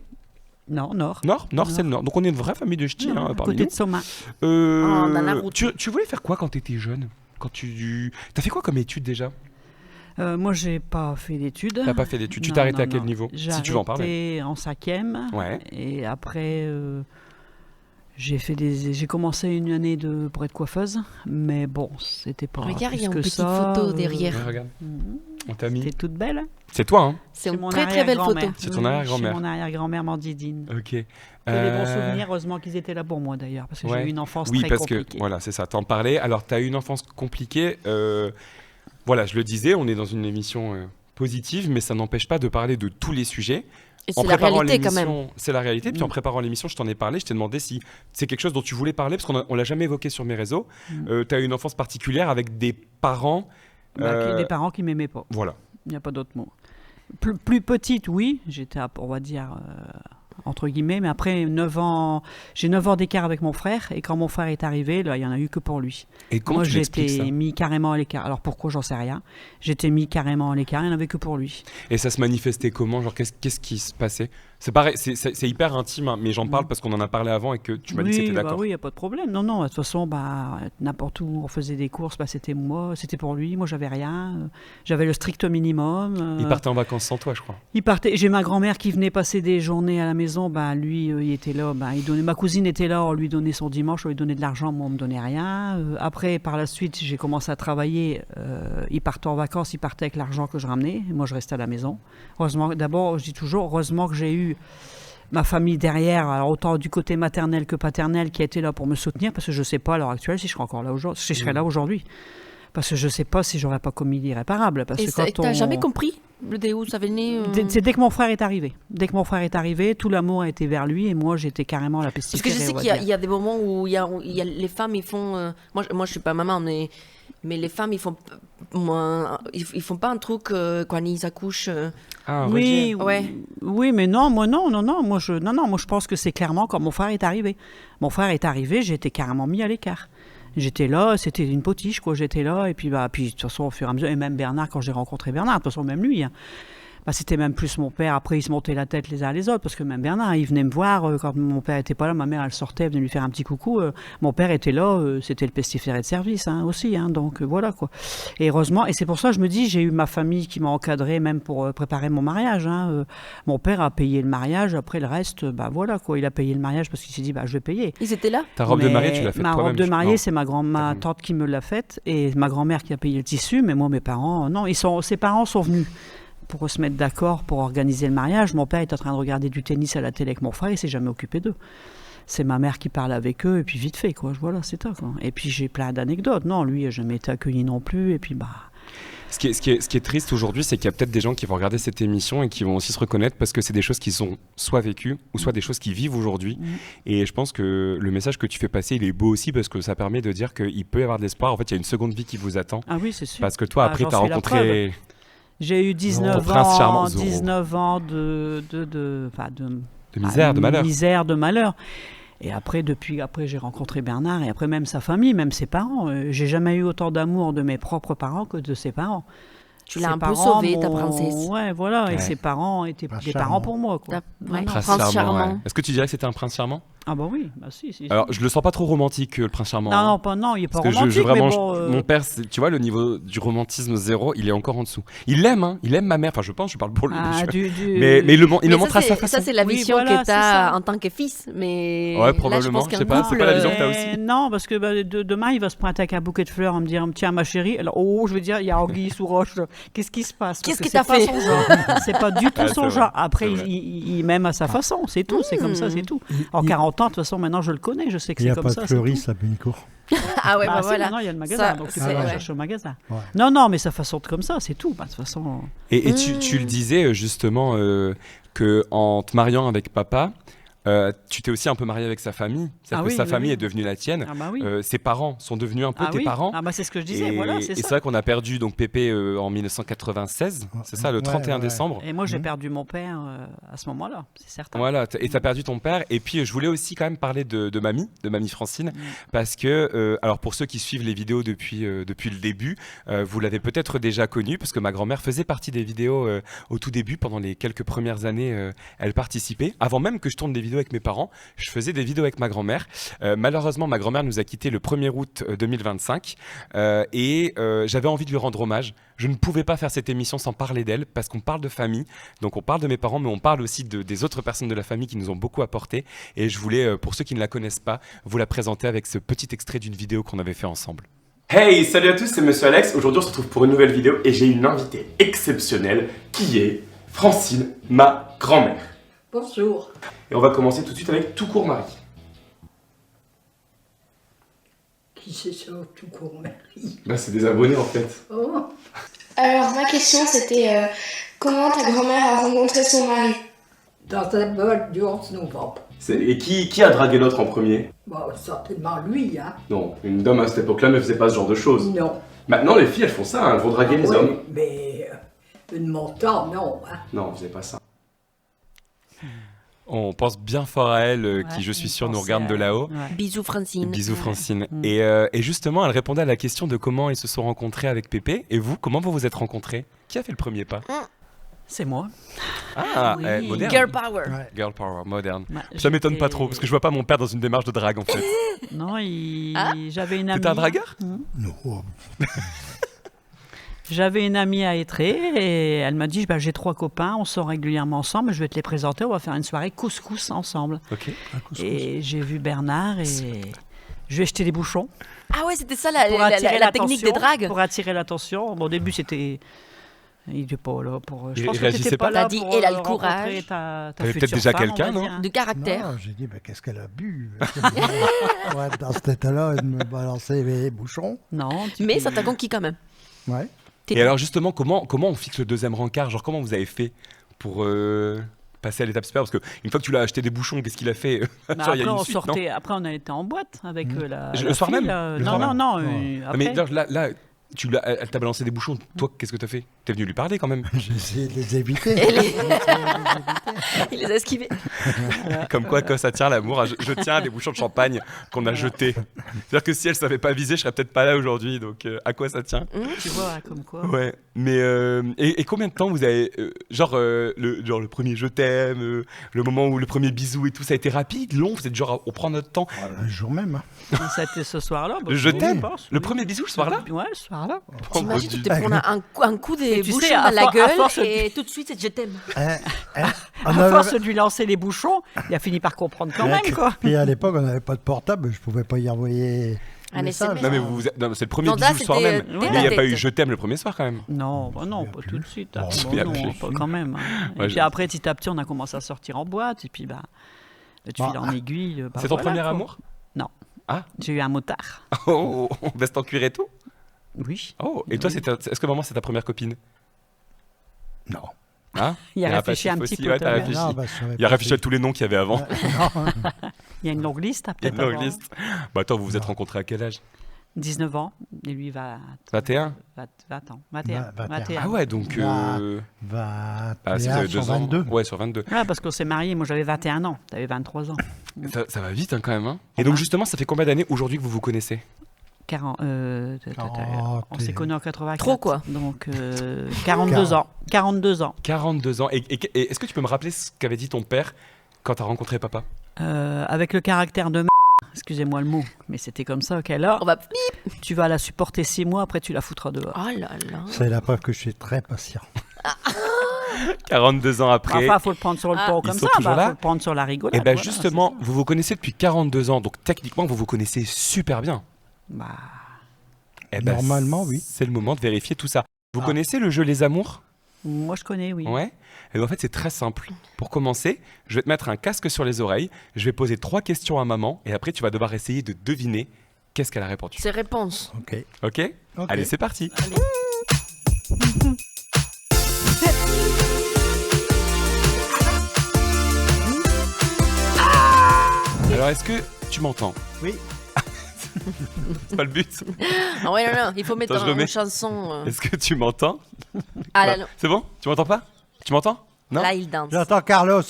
Non, Nord. Nord, c'est le Nord. Donc on est une vraie famille de ch'tis. Côté de Soma. Dans la route. Tu voulais faire quoi quand tu étais jeune? T'as fait quoi comme études déjà? Moi, j'ai pas fait d'études. T'as pas fait d'études. Tu t'es arrêté à quel niveau? Si tu veux en parler. J'ai arrêté en 5e. Ouais. Et après, j'ai commencé une année pour être coiffeuse, mais bon, c'était pas plus que ça. Regarde, il y a une petite photo derrière. Ouais, regarde. On t'a mis. T'es toute belle. C'est toi, hein? C'est une très belle photo. C'est ton arrière-grand-mère. C'est mon arrière-grand-mère Mandidine. Ok. Des bons souvenirs, heureusement qu'ils étaient là pour moi d'ailleurs, parce que j'ai eu une enfance très compliquée. Oui, parce que voilà, c'est ça, t'en parlais. Alors, t'as eu une enfance compliquée. Voilà, je le disais, on est dans une émission positive, mais ça n'empêche pas de parler de tous les sujets. Et c'est la réalité quand même. C'est la réalité. Puis en préparant l'émission, je t'en ai parlé. Je t'ai demandé si c'est quelque chose dont tu voulais parler, parce qu'on l'a jamais évoqué sur mes réseaux. Tu as eu une enfance particulière avec des parents. Des parents qui m'aimaient pas. Voilà. Il n'y a pas d'autre mot. Plus petite, oui. J'étais, on va dire, entre guillemets. Mais après, 9 ans, j'ai 9 ans d'écart avec mon frère. Et quand mon frère est arrivé, là, il n'y en a eu que pour lui. Et comment moi, tu l'expliques ça? j'étais mis carrément à l'écart. Alors pourquoi, j'en sais rien. J'étais mis carrément à l'écart. Il n'y en avait que pour lui. Et ça se manifestait comment? Genre, qu'est-ce qui se passait? C'est pareil, c'est hyper intime, hein, mais j'en parle parce qu'on en a parlé avant et que tu m'as dit que c'était d'accord. Oui, il n'y a pas de problème. Non, de toute façon, n'importe où on faisait des courses, c'était moi, c'était pour lui. Moi, j'avais rien. J'avais le strict minimum. Il partait en vacances sans toi, je crois. J'ai ma grand-mère qui venait passer des journées à la maison. Lui, il était là. Ma cousine était là, on lui donnait son dimanche, on lui donnait de l'argent, moi, on me donnait rien. Après, par la suite, j'ai commencé à travailler. Il partait en vacances, il partait avec l'argent que je ramenais. Moi, je restais à la maison. Heureusement, d'abord, je dis toujours, heureusement que j'ai eu ma famille derrière, alors autant du côté maternel que paternel, qui a été là pour me soutenir, parce que je ne sais pas à l'heure actuelle si je serais encore là aujourd'hui, si je serais là aujourd'hui. Parce que je ne sais pas si j'aurais pas commis l'irréparable. Et tu n'as jamais compris d'où ça venait C'est dès que mon frère est arrivé. Dès que mon frère est arrivé, tout l'amour a été vers lui et moi j'étais carrément la pestiférée. Parce que je sais qu'il y a des moments où il y a les femmes, ils font... moi je ne suis pas maman, mais les femmes, ils font pas un truc quand ils accouchent. Oui, mais non, moi je pense que c'est clairement quand mon frère est arrivé. Mon frère est arrivé, j'ai été carrément mis à l'écart. J'étais là, c'était une potiche, quoi. J'étais là, et puis de toute façon, au fur et à mesure, et même Bernard, quand j'ai rencontré Bernard, de toute façon, même lui, hein, c'était même plus mon père. Après, ils se montaient la tête les uns les autres, parce que même Bernard, il venait me voir quand mon père était pas là. Ma mère, elle sortait, elle venait lui faire un petit coucou. Mon père était là, c'était le pestiféré de service aussi. Donc voilà, quoi. Et heureusement, et c'est pour ça que je me dis, j'ai eu ma famille qui m'a encadré, même pour préparer mon mariage. Mon père a payé le mariage. Après le reste, voilà, quoi. Il a payé le mariage parce qu'il s'est dit, je vais payer. Ils étaient là. Ta robe de mariée, tu l'as faite toi-même? Ma robe de mariée, c'est ma tante qui me l'a faite et ma grand-mère qui a payé le tissu. Mais moi, mes parents, non, ses parents sont venus pour se mettre d'accord pour organiser le mariage. Mon père est en train de regarder du tennis à la télé avec mon frère, il s'est jamais occupé d'eux. C'est ma mère qui parle avec eux, et puis vite fait, quoi. Voilà, c'est ça, quoi. Et puis j'ai plein d'anecdotes. Non, lui, il n'a jamais été accueilli non plus, et puis Ce qui est triste aujourd'hui, c'est qu'il y a peut-être des gens qui vont regarder cette émission et qui vont aussi se reconnaître parce que c'est des choses qui sont soit vécues ou soit des choses qui vivent aujourd'hui. Et je pense que le message que tu fais passer, il est beau aussi parce que ça permet de dire qu'il peut y avoir de l'espoir. En fait, il y a une seconde vie qui vous attend. Ah oui, c'est sûr. Parce que toi, après, tu as rencontré... J'ai eu 19 ans de misère, de malheur. Misère, de malheur. Et après, j'ai rencontré Bernard et après même sa famille, même ses parents. J'ai jamais eu autant d'amour de mes propres parents que de ses parents. Tu l'as un peu sauvée, ta princesse. Ouais, voilà. Ouais. Et ses parents étaient des parents pour moi, quoi. Prince charmant. Ouais. Est-ce que tu dirais que c'était un prince charmant? Ah bah oui, si. Alors, je le sens pas trop romantique, le prince charmant. Non, il est pas romantique, mon père, tu vois, le niveau du romantisme zéro, il est encore en dessous. Il l'aime, il aime ma mère. Enfin, je parle pour lui. Mais il le montre à sa façon. Ça, c'est la vision que tu as en tant que fils. Mais ouais, probablement. Je sais pas, c'est pas la vision que tu as aussi. Non, parce que demain, il va se pointer avec un bouquet de fleurs en me dire, tiens, ma chérie. Alors, je veux dire, il y a anguille sous roche. Qu'est-ce qui se passe? Qu'est-ce que t'as fait? C'est pas du tout son genre. Après, il m'aime à sa façon, c'est tout. C'est comme ça, c'est tout. En 40 ans, de toute façon, maintenant, je le connais, je sais que c'est comme ça. Il n'y a pas de fleuriste à Pénicourt. Ah ouais, voilà. Maintenant, il y a le magasin, donc tu peux aller chercher au magasin. Ouais. Non, mais sa façon de comme ça, c'est tout. De toute façon. Et tu le disais justement qu'en te mariant avec papa, tu t'es aussi un peu marié avec sa famille. C'est-à-dire que sa famille est devenue la tienne. Ses parents sont devenus un peu tes parents. C'est ce que je disais. Voilà, c'est ça. Et c'est vrai qu'on a perdu donc Pépé en 1996. C'est ça, le 31 décembre. Et moi, j'ai perdu mon père à ce moment-là, c'est certain. Voilà, et tu as perdu ton père. Et puis, je voulais aussi quand même parler de mamie Francine. Parce que, alors pour ceux qui suivent les vidéos depuis le début, vous l'avez peut-être déjà connue. Parce que ma grand-mère faisait partie des vidéos au tout début. Pendant les quelques premières années, elle participait. Avant même que je tourne des vidéos avec mes parents, je faisais des vidéos avec ma grand-mère. Malheureusement, ma grand-mère nous a quittés le 1er août 2025 et j'avais envie de lui rendre hommage. Je ne pouvais pas faire cette émission sans parler d'elle parce qu'on parle de famille, donc on parle de mes parents, mais on parle aussi des autres personnes de la famille qui nous ont beaucoup apporté. Et je voulais, pour ceux qui ne la connaissent pas, vous la présenter avec ce petit extrait d'une vidéo qu'on avait fait ensemble. Hey, salut à tous, c'est Monsieur Alex. Aujourd'hui, on se retrouve pour une nouvelle vidéo et j'ai une invitée exceptionnelle qui est Francine, ma grand-mère. Bonjour. Et on va commencer tout de suite avec Tout court Marie. Qui c'est ça, Tout court Marie? C'est des abonnés en fait. Oh. Alors ma question c'était comment ta grand-mère a rencontré son mari? Dans un bol du 11 novembre. Et qui a dragué l'autre en premier? Certainement lui, hein. Non, une dame à cette époque-là ne faisait pas ce genre de choses. Non. Maintenant les filles elles font ça, elles vont draguer les hommes. Mais une montant, non. Hein. Non, on faisait pas ça. On pense bien fort à elle, qui je suis sûr nous regarde de là-haut. Bisous Francine. Bisous Francine. Et justement, elle répondait à la question de comment ils se sont rencontrés avec Pépé. Et vous, comment vous vous êtes rencontrés? Qui a fait le premier pas? C'est moi. Ah, Oui. moderne. Girl power. Girl power, moderne. Bah, Ça m'étonne pas j'étais- trop, parce que je vois pas mon père dans une démarche de drague en fait. Non, j'avais une amie. T'étais un dragueur? Non. J'avais une amie à Étré et elle m'a dit j'ai 3 copains, on sort régulièrement ensemble, je vais te les présenter, on va faire une soirée couscous ensemble. Ok. Et j'ai vu Bernard et je lui ai jeté des bouchons. Ah ouais, c'était ça Pour la attirer technique des l'attention, dragues. Pour attirer l'attention. Bon, au début, c'était. Il n'était pas là pour. Je Il pense que réagissait t'étais pas. pas là T'as dit, pour elle a le rencontrer courage. ta T'avais future peut-être déjà femme, quelqu'un, on va non dire. De caractère. Non, j'ai dit, qu'est-ce qu'elle a bu Ouais, dans cet état-là, elle me balançait les bouchons. Non. Mais ça t'a conquis quand même. Ouais. Et alors justement, comment on fixe le deuxième rencard? Genre comment vous avez fait pour passer à l'étape supérieure? Parce qu'une fois que tu l'as acheté des bouchons, qu'est-ce qu'il a fait? Bah, Genre, il y a après, une on suite, sortait. non? Après, on a été en boîte avec Le la. soir fille, même? là. Le Non, soir non, même? non. Non, Après. mais là, elle t'a balancé des bouchons. Toi, qu'est-ce que t'as fait? T'es venu lui parler quand même. J'ai essayé de les éviter. Il les a esquivés. Comme quoi, quand ça tient l'amour, je tiens à des bouchons de champagne qu'on a jetés. C'est-à-dire que si elle savait pas viser, je serais peut-être pas là aujourd'hui. Donc, à quoi ça tient? Tu vois, comme quoi. Ouais. Mais et combien de temps vous avez le premier je t'aime, le moment où le premier bisou et tout, ça a été rapide, long? Vous êtes genre on prend notre temps? Le jour même. Hein. Ça a été ce soir-là. Le je t'aime. pense, Le oui. premier bisou ce soir-là? Ouais, ce soir-là. T'imagines, tu te prends un coup des Et tu bouchons sais, à dans la for- à gueule force et tout de suite, c'est je t'aime. À force de lui lancer les bouchons, il a fini par comprendre quand même, quoi. Puis à l'époque, on n'avait pas de portable, je pouvais pas y envoyer. Un message. SMS. Non mais non, c'est le premier Non, bisou là, le soir c'était, même. tête Mais à il n'y a pas tête. eu je t'aime le premier soir quand même. Non, bah non, pas tout de suite. Bon, Bon, il y a non, plus. pas quand même. Ouais, Et puis après, petit à petit, on a commencé à sortir en boîte. Et puis, de fil en aiguille. C'est ton premier quoi. amour? Non. Ah. J'ai eu un motard. Oh, veste en cuir et tout? Oui. Oh, et toi, est-ce que maman, c'est ta première copine? Non. Hein? Il a réfléchi un petit aussi, peu, ouais, t'as t'as vu. réfléchi. Non, bah, je savais Il a pas réfléchi à tous les noms qu'il y avait avant. Il y a une longue liste, Il y a peut-être. une longue avant. liste. Bah attends, vous vous êtes rencontrés à quel âge? 19 ans. Et lui, 21? 20 ans. 21. 21. Ah ouais, donc... Va. Ah, si vous avez 2 ans. 22. Ouais, sur 22. Ouais, parce qu'on s'est mariés. Moi, j'avais 21 ans. T'avais 23 ans. Ça va vite hein, quand même. Hein. Et donc justement, ça fait combien d'années aujourd'hui que vous vous connaissez? 40, on s'est connus en 84. Trop, quoi. Donc 42 ans. 42 ans. 42 ans. Et est-ce que tu peux me rappeler ce qu'avait dit ton père quand t'as rencontré papa? Avec le caractère de excusez-moi le mot, mais c'était comme ça, ok, alors On va tu vas la supporter 6 mois, après tu la foutras dehors. Oh là là. C'est la preuve que je suis très patient. 42 ans après. Enfin, faut le prendre sur le ton Ils comme sont ça, toujours là. faut le prendre sur la rigolade. Et ben voilà, justement, vous vous connaissez depuis 42 ans, donc techniquement, vous vous connaissez super bien. Bah, Eh ben, Normalement, oui. C'est le moment de vérifier tout ça. Vous connaissez le jeu Les Amours? moi je connais, oui. Ouais. Et ben, en fait, c'est très simple. Pour commencer, je vais te mettre un casque sur les oreilles, je vais poser 3 questions à maman, et après, tu vas devoir essayer de deviner qu'est-ce qu'elle a répondu. Ses réponses. Ok. Ok? Allez, c'est parti. Alors, est-ce que tu m'entends? Oui. C'est pas le but. Ah ouais, non, il faut mettre Attends, je remets. une chanson. Est-ce que tu m'entends? Ah là, non. C'est bon? Tu m'entends pas? Tu m'entends? Non? Là, il danse. J'entends Carlos.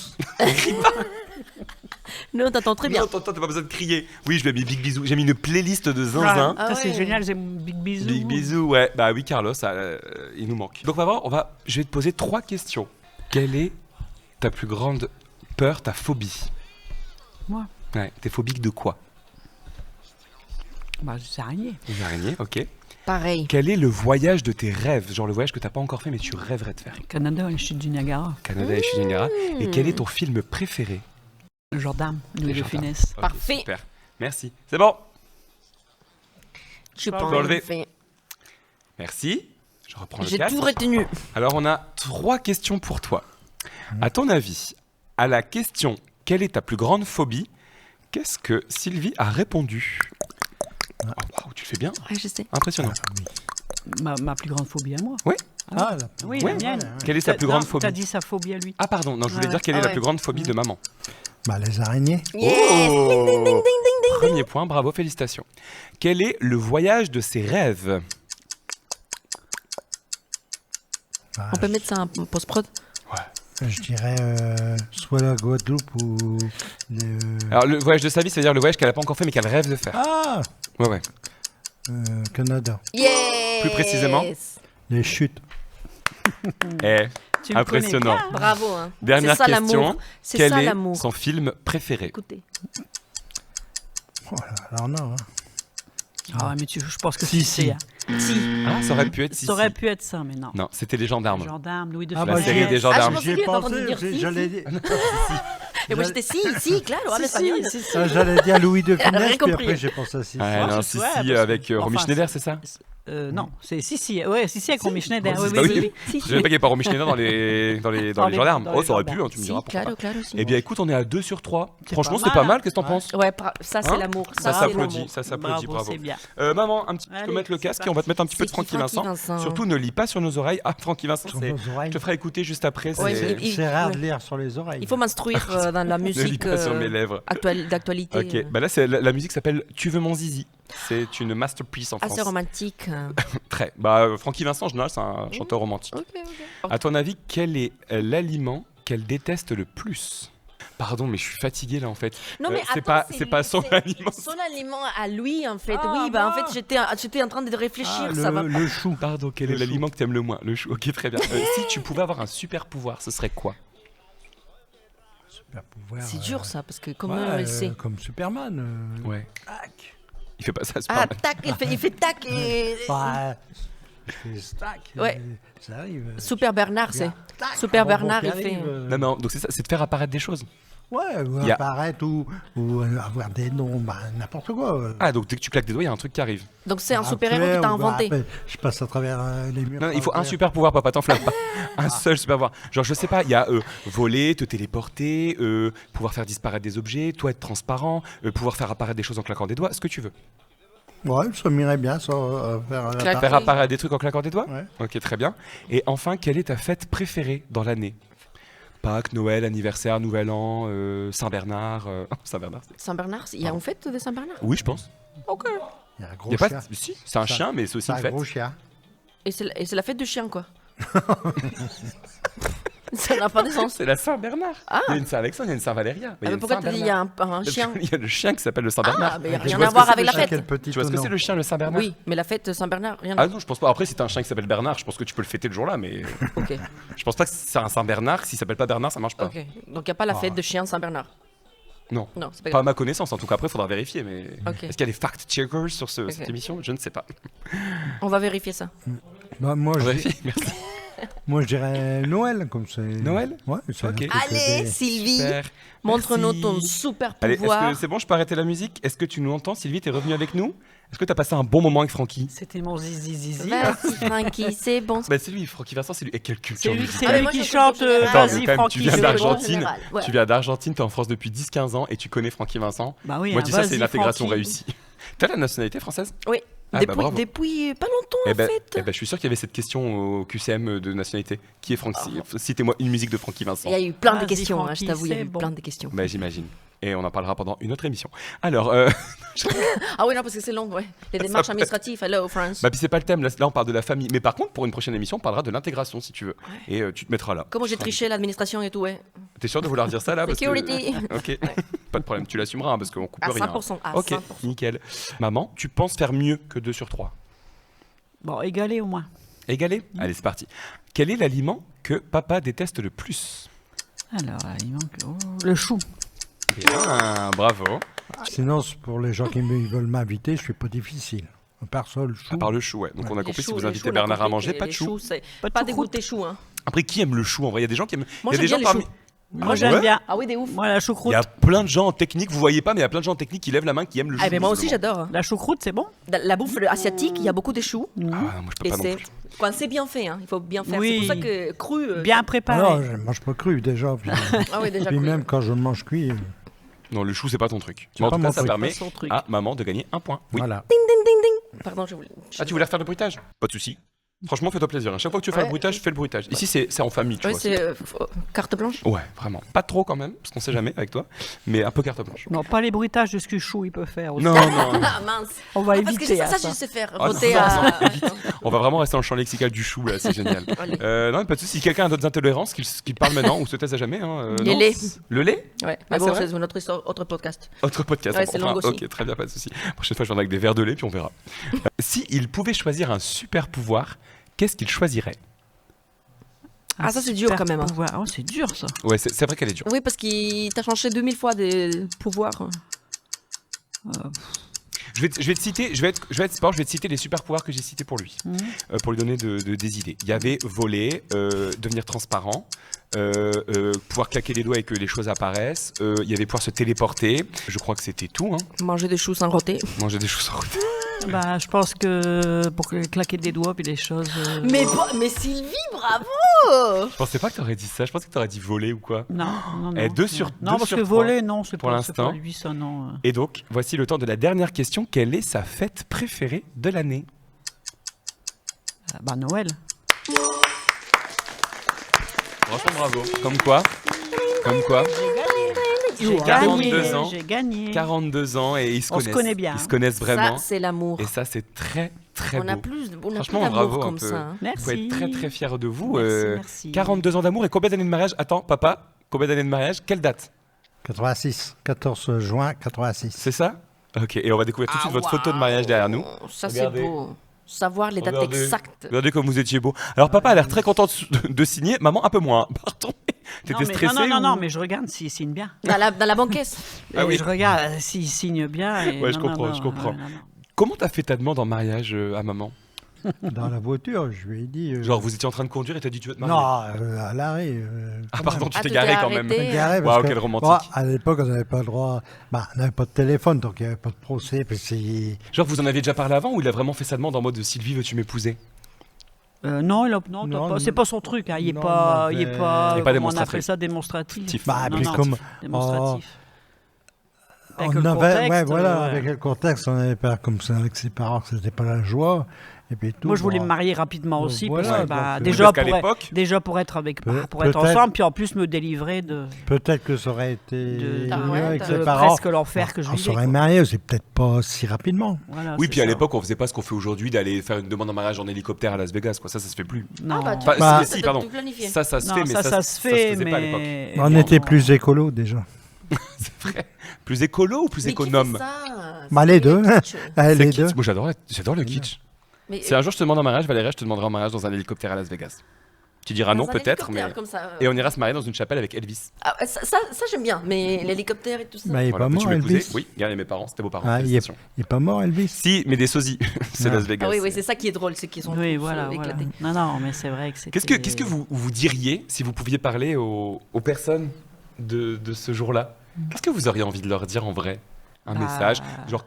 Non, t'entends très bien. Non, t'as pas besoin de crier. Oui, je lui ai mis Big Bisou. J'ai mis une playlist de zinzin. Ça c'est ouais. génial, c'est Big Bisou. Big Bisou, ouais. Bah oui, Carlos, il nous manque. Donc on va voir, je vais te poser 3 questions. Quelle est ta plus grande peur, ta phobie? Moi? Ouais, t'es phobique de quoi? Bah, c'est araignée. Les araignées, ok. Pareil. Quel est le voyage de tes rêves? Genre le voyage que t'as pas encore fait mais tu rêverais de faire? Canada, les chutes du Niagara. Canada et chez Niagara. Et quel est ton film préféré? Le gendarme, Louis de Gendarmes. Funès. Ok, Parfait. Super. Merci. C'est bon. Je peux peux enlever. Merci. Je reprends le J'ai casque. tout retenu. Alors on a 3 questions pour toi. À ton avis, à la question quelle est ta plus grande phobie, qu'est-ce que Sylvie a répondu? Oh, waouh, tu le fais bien. Ouais, je sais. Impressionnant. Ma plus grande phobie à moi. Oui. Ah, Oui, Ouais. la mienne. Quelle est sa plus grande phobie? T'as dit sa phobie à lui. Ah pardon, non, je voulais Ouais. dire quelle est Ah la ouais. plus grande phobie de maman. Bah, les araignées. Yes. Oh. Ding, ding, ding, ding, ding. Premier point, bravo, félicitations. Quel est le voyage de ses rêves? Bah, On peut mettre ça en post-prod. je dirais soit la Guadeloupe ou. Alors le voyage de sa vie, c'est-à-dire le voyage qu'elle n'a pas encore fait mais qu'elle rêve de faire. Ah, Ouais, ouais. Canada. Yes. Plus précisément? Les chutes. Eh, Tu me connais Impressionnant. bien. Bravo. Hein. Dernière C'est ça, question. l'amour. C'est Quel ça, est l'amour. son film préféré? Écoutez. Oh là, non. Hein. Ah, mais je pense que Si, c'est. Si. Ah, ça aurait pu être Ça aurait pu être ça, mais non. Non, c'était Les Gendarmes. Gendarme, Louis de La Funès. série des Gendarmes. Ah, je J'y ai pensais qu'il était en train de pensé, dire si, j'allais dire. Et moi j'étais si, claro, habla espagnol. J'allais dire Louis de Elle a rien Funès, puis compris. après j'ai pensé à si. Ouais, non, si, avec Romy Schneider, c'est ça? Non, c'est si, avec Romy Schneider. Bah Oui. Je savais pas qu'il n'y avait pas Romy Schneider dans les Gendarmes. Oh, ça aurait pu, tu me diras pourquoi. Claro, si. Eh bien, écoute, on est à 2 sur 3. C'est Franchement, pas c'est pas mal, mal. Qu'est-ce que t'en penses? Ouais, ça c'est Hein l'amour. Ça c'est s'applaudit, l'amour. ça s'applaudit, bravo. C'est bien. Maman, un petit peu, tu peux Allez, mettre le c'est casque et parti. on va te mettre un petit peu de C'est qui, Francky Francky Vincent. Vincent Surtout, ne lis pas sur nos oreilles. Ah, Francky Vincent, Sur nos oreilles. je te ferai écouter juste après. Ouais, C'est rare de lire sur les oreilles. Il faut m'instruire dans la Ne lis musique pas sur mes lèvres. d'actualité. Ok, bah là, la musique s'appelle Tu veux mon zizi. C'est une masterpiece en France. Assez romantique. Très. Bah, Francky Vincent, en général, c'est un chanteur romantique. À ton avis, quel est l'aliment qu'elle déteste le plus? Pardon, mais je suis fatigué là en fait. Non mais c'est pas son aliment. Son aliment à lui en fait. Ah, oui, bah en fait j'étais en train de réfléchir. Ça va. Le chou. Pardon, quel est l'aliment que t'aimes le moins? Le chou. Ok, très bien. Si tu pouvais avoir un super pouvoir, ce serait quoi? Super pouvoir. C'est dur ça parce que comment elle sait. Comme Superman. Ouais. Tac. Il fait pas ça. Ah tac, il fait tac et. Bah, il fait stack. Ouais. Ça arrive. Super Bernard, c'est. Tac, Super un Bernard, bonbon il qui fait. arrive, Non, donc c'est ça, c'est de faire apparaître des choses. Ouais, ou apparaître ou avoir des noms, bah, n'importe quoi. Ah, donc dès que tu claques des doigts, il y a un truc qui arrive. Donc c'est un super-héros que t'as inventé. Je passe à travers les murs. Non, il faut un super pouvoir, papa, t'enflamme pas. Un seul super pouvoir. Genre, je sais pas, il y a voler, te téléporter, pouvoir faire disparaître des objets, toi être transparent, pouvoir faire apparaître des choses en claquant des doigts, ce que tu veux. Ouais, ça m'irait bien, ça. Faire apparaître des trucs en claquant des doigts? Ouais. Ok, très bien. Et enfin, quelle est ta fête préférée dans l'année? Pâques, Noël, anniversaire, Nouvel An, Saint-Bernard. Saint-Bernard, Saint-Bernard, il y a en fait des Saint-Bernard? Oui, je pense. Ok. Il y a un gros chien. Si, c'est un chien, mais c'est aussi une fête. C'est un gros chien. Et c'est la fête de chien quoi. Ça n'a pas de sens. C'est la Saint-Bernard. Ah. Il y a une Saint-Alexandre, il y a une Saint-Valéria. Mais pourquoi tu dis il y a un chien? Il y a le chien qui s'appelle le Saint-Bernard. Ah, mais il n'y a rien à voir avec la fête. Tu vois ce que c'est le chien, le Saint-Bernard? Oui, mais la fête Saint-Bernard, rien à Ah non, je pense pas. Après, si t'as un chien qui s'appelle Bernard, je pense que tu peux le fêter le jour-là, mais. Ok. Je pense pas que c'est un Saint-Bernard. S'il s'appelle pas Bernard, ça marche pas. Ok. Donc il n'y a pas la fête de chien Saint-Bernard. Non. Non, c'est pas à grave. ma connaissance, en tout cas. Après, il faudra vérifier. Mais Ok. est-ce qu'il y a des fact-checkers sur cette émission? Je ne sais pas. On va vérifier ça. Bah, moi, Merci. Moi, je dirais Noël, comme c'est. Noël? Ouais, c'est Ok. Allez, Sylvie, Super. montre-nous Merci. ton super Allez, est-ce pouvoir. que c'est bon, je peux arrêter la musique? Est-ce que tu nous entends, Sylvie? T'es revenue avec nous? Est-ce que t'as passé un bon moment avec Francky? C'était mon zizi. Vas-y, Francky, c'est bon. Bah, c'est lui, Francky Vincent, c'est lui. Et quelle culture C'est lui, musicale. c'est lui qui chante. Attends, mais Vas-y, quand même, Francky. tu viens c'est d'Argentine, général, ouais. tu viens d'Argentine, t'es en France depuis 10-15 ans et tu connais Francky Vincent. Bah oui, Moi, hein, je dis ça, c'est vas-y, une intégration Francky. réussie. T'as la nationalité française? Oui, Ah, bah, bravo. depuis pas longtemps Eh en ben, fait. je suis sûr qu'il y avait cette question au QCM de nationalité. Qui est Francky? Citez-moi une musique de Francky Vincent. Il y a eu plein de Vas-y, questions, hein, Francky, je t'avoue, il y a c'est eu bon. plein de questions. Bah, j'imagine. Et on en parlera pendant une autre émission. Alors, Ah oui, non, parce que c'est long, ouais. Les démarches peut- administratives, hello France. bah, puis c'est pas le thème, là on parle de la famille. Mais par contre, pour une prochaine émission, on parlera de l'intégration si tu veux. Et tu te mettras là. Comment j'ai triché l'administration et tout, ouais. T'es sûr de vouloir dire ça là parce que- Security. Ok, pas de problème, tu l'assumeras hein, parce qu'on coupe À rien. 100%, à ok, 100%. nickel. Maman, tu penses faire mieux que 2 sur 3? Bon, égalé au moins. Égalé? Allez, c'est parti. Quel est l'aliment que papa déteste le plus? Alors, il manque. Oh, le chou. Bien, bravo. Sinon, c'est pour les gens qui veulent m'inviter, je suis pas difficile. À part ça, le chou. À part le chou, ouais. Donc on a Les compris, si choux, vous les invitez choux, on a Bernard à compris manger, que pas de les chou. choux, c'est Pas de pas choucroute. dégoûté chou, hein. Après, qui aime le chou en vrai? Il y a des gens qui aiment. Moi, il y a j'aime des bien gens les choux. Moi, j'aime bien. Ah oui, des ouf. Moi, la Il choucroute. y a plein de gens en technique, vous voyez pas, mais il y a plein de gens en technique qui lèvent la main qui aiment le chou. Ah, mais moi aussi, visiblement. j'adore. La choucroute, c'est bon. La bouffe asiatique, il y a beaucoup de choux. Ah, moi je peux Et pas non c'est plus. quand c'est bien fait, hein, il faut bien faire. Oui. C'est pour ça que cru. Bien préparé. Alors, je mange pas cru déjà. Puis, Ah oui, déjà puis cru. même quand je mange cuit. Non, le chou, c'est pas ton truc. C'est Mais en pas tout cas, mon ça truc. permet Pas son truc. à maman de gagner un point. Oui. Voilà. Ding, ding, ding, ding. Pardon, je voulais. Ah, tu voulais refaire le bruitage? Pas de souci. Franchement, fais-toi plaisir. À chaque fois que tu fais Ouais. le bruitage, fais le bruitage. Ici, c'est en famille, tu Ouais, vois. c'est carte blanche. Ouais, vraiment. Pas trop quand même, parce qu'on sait jamais avec toi, mais un peu carte blanche. Non, pas les bruitages de ce que chou il peut faire aussi. Non, non. Ah mince. On va Ah, parce que éviter. ça, à je sais faire. Ah, non, Voter non, à. non, évite. On va vraiment rester dans le champ lexical du chou, là, c'est génial. Allez. Non, mais pas de soucis. Si quelqu'un a d'autres intolérances, qu'il parle maintenant ou se taise à jamais. Hein, Les non. laits. Le lait? Ouais, Ah, mais c'est bon, vrai c'est notre histoire, autre podcast. Autre podcast. Ouais, c'est long aussi. Ok, très bien, pas de soucis. Prochaine fois, je viendrai avec des verres de lait, puis on verra. Si il pouvait choisir un super pouvoir, qu'est-ce qu'il choisirait? Ah, ça, c'est dur quand même. Hein. Oh, c'est dur, ça. Ouais, c'est vrai qu'elle est dure. Oui, parce qu'il t'a changé 2000 fois des pouvoirs. Je vais te citer, je vais être sport, je vais te citer les super pouvoirs que j'ai cités pour lui, pour lui donner des idées. Il y avait voler, devenir transparent, pouvoir claquer les doigts et que les choses apparaissent. Il y avait pouvoir se téléporter. Je crois que c'était tout. Hein. Manger des choux sans rôter. Manger des choux sans rôter. Bah, je pense que pour claquer des doigts puis les choses. Mais Sylvie, bravo! Je pensais pas que t'aurais dit ça. Je pensais que t'aurais dit voler ou quoi. Non. Deux sur non, parce que voler, non, c'est pour l'instant. Pas lui, ça, non. Et donc, voici le temps de la dernière question. Quelle est sa fête préférée de l'année? Bah, Noël. Franchement, bravo. Comme quoi. J'ai 42 ans. J'ai gagné. 42 ans et ils se connaissent. On se connaît bien. Ils se connaissent vraiment. Ça, c'est l'amour. Et ça, c'est très, très beau. Franchement, bravo comme un peu. ça. Hein. Merci. Il faut être très, très fier de vous. Merci. 42 ans d'amour et combien d'années de mariage? Attends, papa, combien d'années de mariage? Quelle date? 86. 14 juin 86. C'est ça? Ok, et on va découvrir tout de suite votre photo de mariage derrière nous. Ça, c'est beau. Savoir les dates exactes. Regardez comme vous étiez beau. Alors, papa a l'air très content de signer, maman un peu moins. Pardon. T'étais stressé? Non, mais je regarde s'il signe bien. Dans la banquette. Ah oui. Je regarde s'il signe bien. Et ouais, je comprends. Comment t'as fait ta demande en mariage à maman? Dans la voiture, je lui ai dit... Genre, vous étiez en train de conduire et t'as dit tu veux te marier? Non, à l'arrêt. Ah pardon, tu t'es garé quand même. Waouh, quel romantique. Moi, à l'époque, on n'avait pas le droit... Bah, on n'avait pas de téléphone, donc il n'y avait pas de procès. Genre, vous en aviez déjà parlé avant ou il a vraiment fait sa demande en mode Sylvie, veux-tu m'épouser? Non, c'est pas son truc. Hein. Il est pas démonstratif. On appelle ça démonstratif. Bah, puis comme... Démonstratif. Avec le contexte, on avait peur comme ça avec ses parents, que c'était pas la joie. Et puis tout, moi, je voulais me marier rapidement aussi, voilà, parce que, déjà pour être ensemble, puis en plus me délivrer de. Peut-être que ça aurait été mieux avec ses parents. Presque l'enfer que je vivais. On serait marié, c'est peut-être pas si rapidement. Voilà, oui, puis à l'époque, on faisait pas ce qu'on fait aujourd'hui, d'aller faire une demande en mariage en hélicoptère à Las Vegas, quoi. Ça se fait plus. Non. Si, pardon. Ça se fait, mais ça se faisait pas à l'époque. On était plus écolo déjà. C'est vrai. Plus écolo ou plus économe? Les deux. Les deux. Moi, j'adore le kitsch. Si un jour je te demande en mariage, Valérie, je te demanderai en mariage dans un hélicoptère à Las Vegas. Tu diras non peut-être, mais et on ira se marier dans une chapelle avec Elvis. Ah, ça j'aime bien, mais l'hélicoptère et tout ça. Bah, il est pas mort, Elvis. Oui, regardez mes parents, c'était vos parents. Il est pas mort, Elvis. Si, mais des sosies. C'est Las Vegas. Ah oui, c'est ça qui est drôle, c'est qu'ils sont éclatés. Non, mais c'est vrai que c'est. Qu'est-ce que vous diriez si vous pouviez parler aux personnes de ce jour-là? Qu'est-ce que vous auriez envie de leur dire en vrai? Un message, genre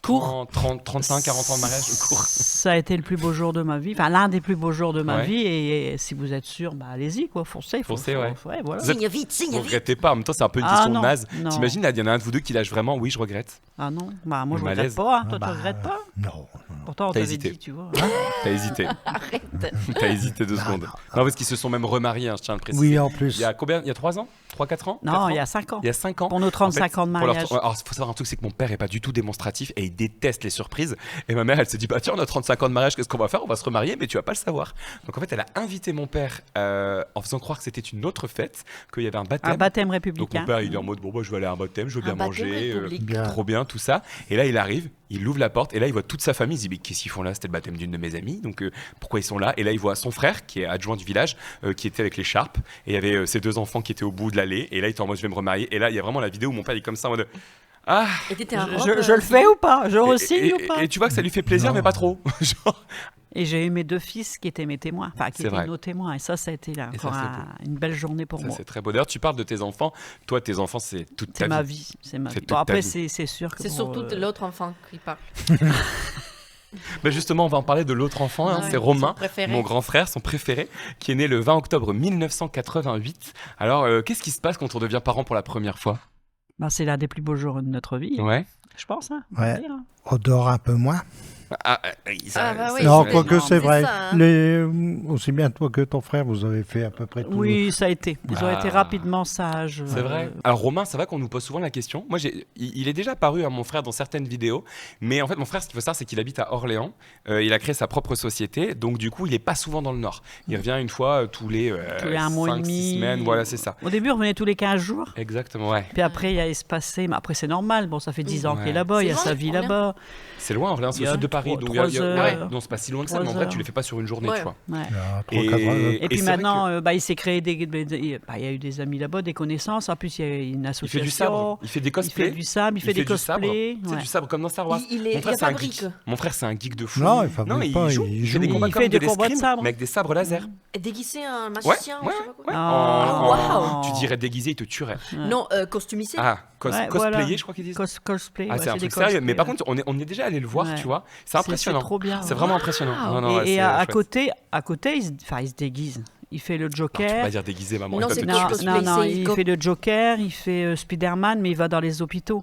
court, 35, 40 ans de mariage, court. Ça a été le plus beau jour de ma vie, enfin l'un des plus beaux jours de ma vie, et si vous êtes sûr, allez-y, quoi, foncez. Voilà. Signe vite. Vous regrettez pas, en même temps c'est un peu une question naze. T'imagines, il y en a un de vous deux qui lâche vraiment, oui je regrette. Ah non, moi je regrette pas, toi tu regrettes pas? Non. Pourtant on t'avait dit, tu vois. T'as hésité. Arrête. T'as hésité 2 secondes. Non, parce qu'ils se sont même remariés, je tiens à le préciser. Oui, en plus. Il y a combien? Il y a 3 ans? 3-4 ans? Non, il y a 5 ans. Il y a 5 ans. Pour nos 35 ans de mariage. Alors, il faut savoir un truc, c'est que mon père est pas du tout démonstratif et il déteste les surprises. Et ma mère, elle s'est dit, tiens, on a 35 ans de mariage, qu'est-ce qu'on va faire? On va se remarier, mais tu vas pas le savoir. Donc en fait, elle a invité mon père en faisant croire que c'était une autre fête, qu'il y avait un baptême. Un baptême républicain. Donc mon père, il est en mode, je vais aller à un baptême, je veux bien manger, trop bien, tout ça. Et là, il arrive, il ouvre la porte, et là, il voit toute sa famille. Il se dit, mais qu'est-ce qu'ils font là? C'était le baptême d'une de mes amies, donc pourquoi ils sont là? Et là, il voit son frère, qui est adjoint du village, qui était avec l'écharpe, et il y avait ses 2 enfants qui étaient au bout de l'allée. Et là, il était en mode, je vais me remarier. Et là, il y a vraiment la vidéo où mon père il est comme ça en mode. Ah, je le fais ou pas? Je re-signe ou pas? Et tu vois que ça lui fait plaisir, mais pas trop. Et j'ai eu mes 2 fils qui étaient mes témoins, qui étaient nos témoins. Et ça a été encore une belle journée pour moi. C'est très beau. D'ailleurs, tu parles de tes enfants. Toi, tes enfants, c'est toute ta vie. C'est ma vie. Bon, après, c'est sûr que. C'est surtout l'autre enfant qui parle. Justement, on va en parler de l'autre enfant. C'est Romain, mon grand frère, son préféré, qui est né le 20 octobre 1988. Alors, qu'est-ce qui se passe quand on devient parent pour la première fois? C'est l'un des plus beaux jours de notre vie. Ouais. Je pense. On dort un peu moins. Oui, non, quoique c'est vrai. Aussi bien toi que ton frère, vous avez fait à peu près tout. Oui, ça a été. Ils ont été rapidement sages. C'est vrai. Alors Romain, ça va qu'on nous pose souvent la question. Moi, il est déjà apparu à mon frère dans certaines vidéos. Mais en fait, mon frère, ce qu'il faut savoir, c'est qu'il habite à Orléans. Il a créé sa propre société. Donc du coup, il n'est pas souvent dans le Nord. Il revient une fois tous les 1 mois et demi. 6 semaines. Voilà, c'est ça. Au début, on revenait tous les 15 jours. Exactement, ouais. Puis après, il a espacé. Mais après, c'est normal. Bon, ça fait 10 ans qu'il est là-bas. Il a sa vie là-bas. C'est loin, Orléans, c'est au sud de Paris. Paris, donc non, c'est pas si loin que ça, mais en vrai, tu les fais pas sur une journée, tu vois. Et puis maintenant, il s'est créé il y a eu des amis là-bas, des connaissances. En plus, il y a une association. Il fait du sabre, il fait des cosplays. Il fait du sabre, il fait des cosplays. C'est du sabre comme dans Star Wars. Mon frère, c'est un geek de fou. Non, il fabrique pas, il joue. Il fait des combats de sabre. Mais avec des sabres laser. Déguisé un magicien ou je sais pas quoi. Waouh. Tu dirais déguisé, il te tuerait. Non, costumisé. Ah, cosplayer, je crois qu'ils disent. Cosplay. Ah, c'est un truc sérieux. Mais par contre, on est déjà allé le voir, tu vois. C'est impressionnant. C'est trop bien. C'est vraiment impressionnant. Et à côté, il se déguise. Il fait le Joker. Tu peux pas dire déguisé, maman. Non, il fait le Joker, il fait Spider-Man, mais il va dans les hôpitaux.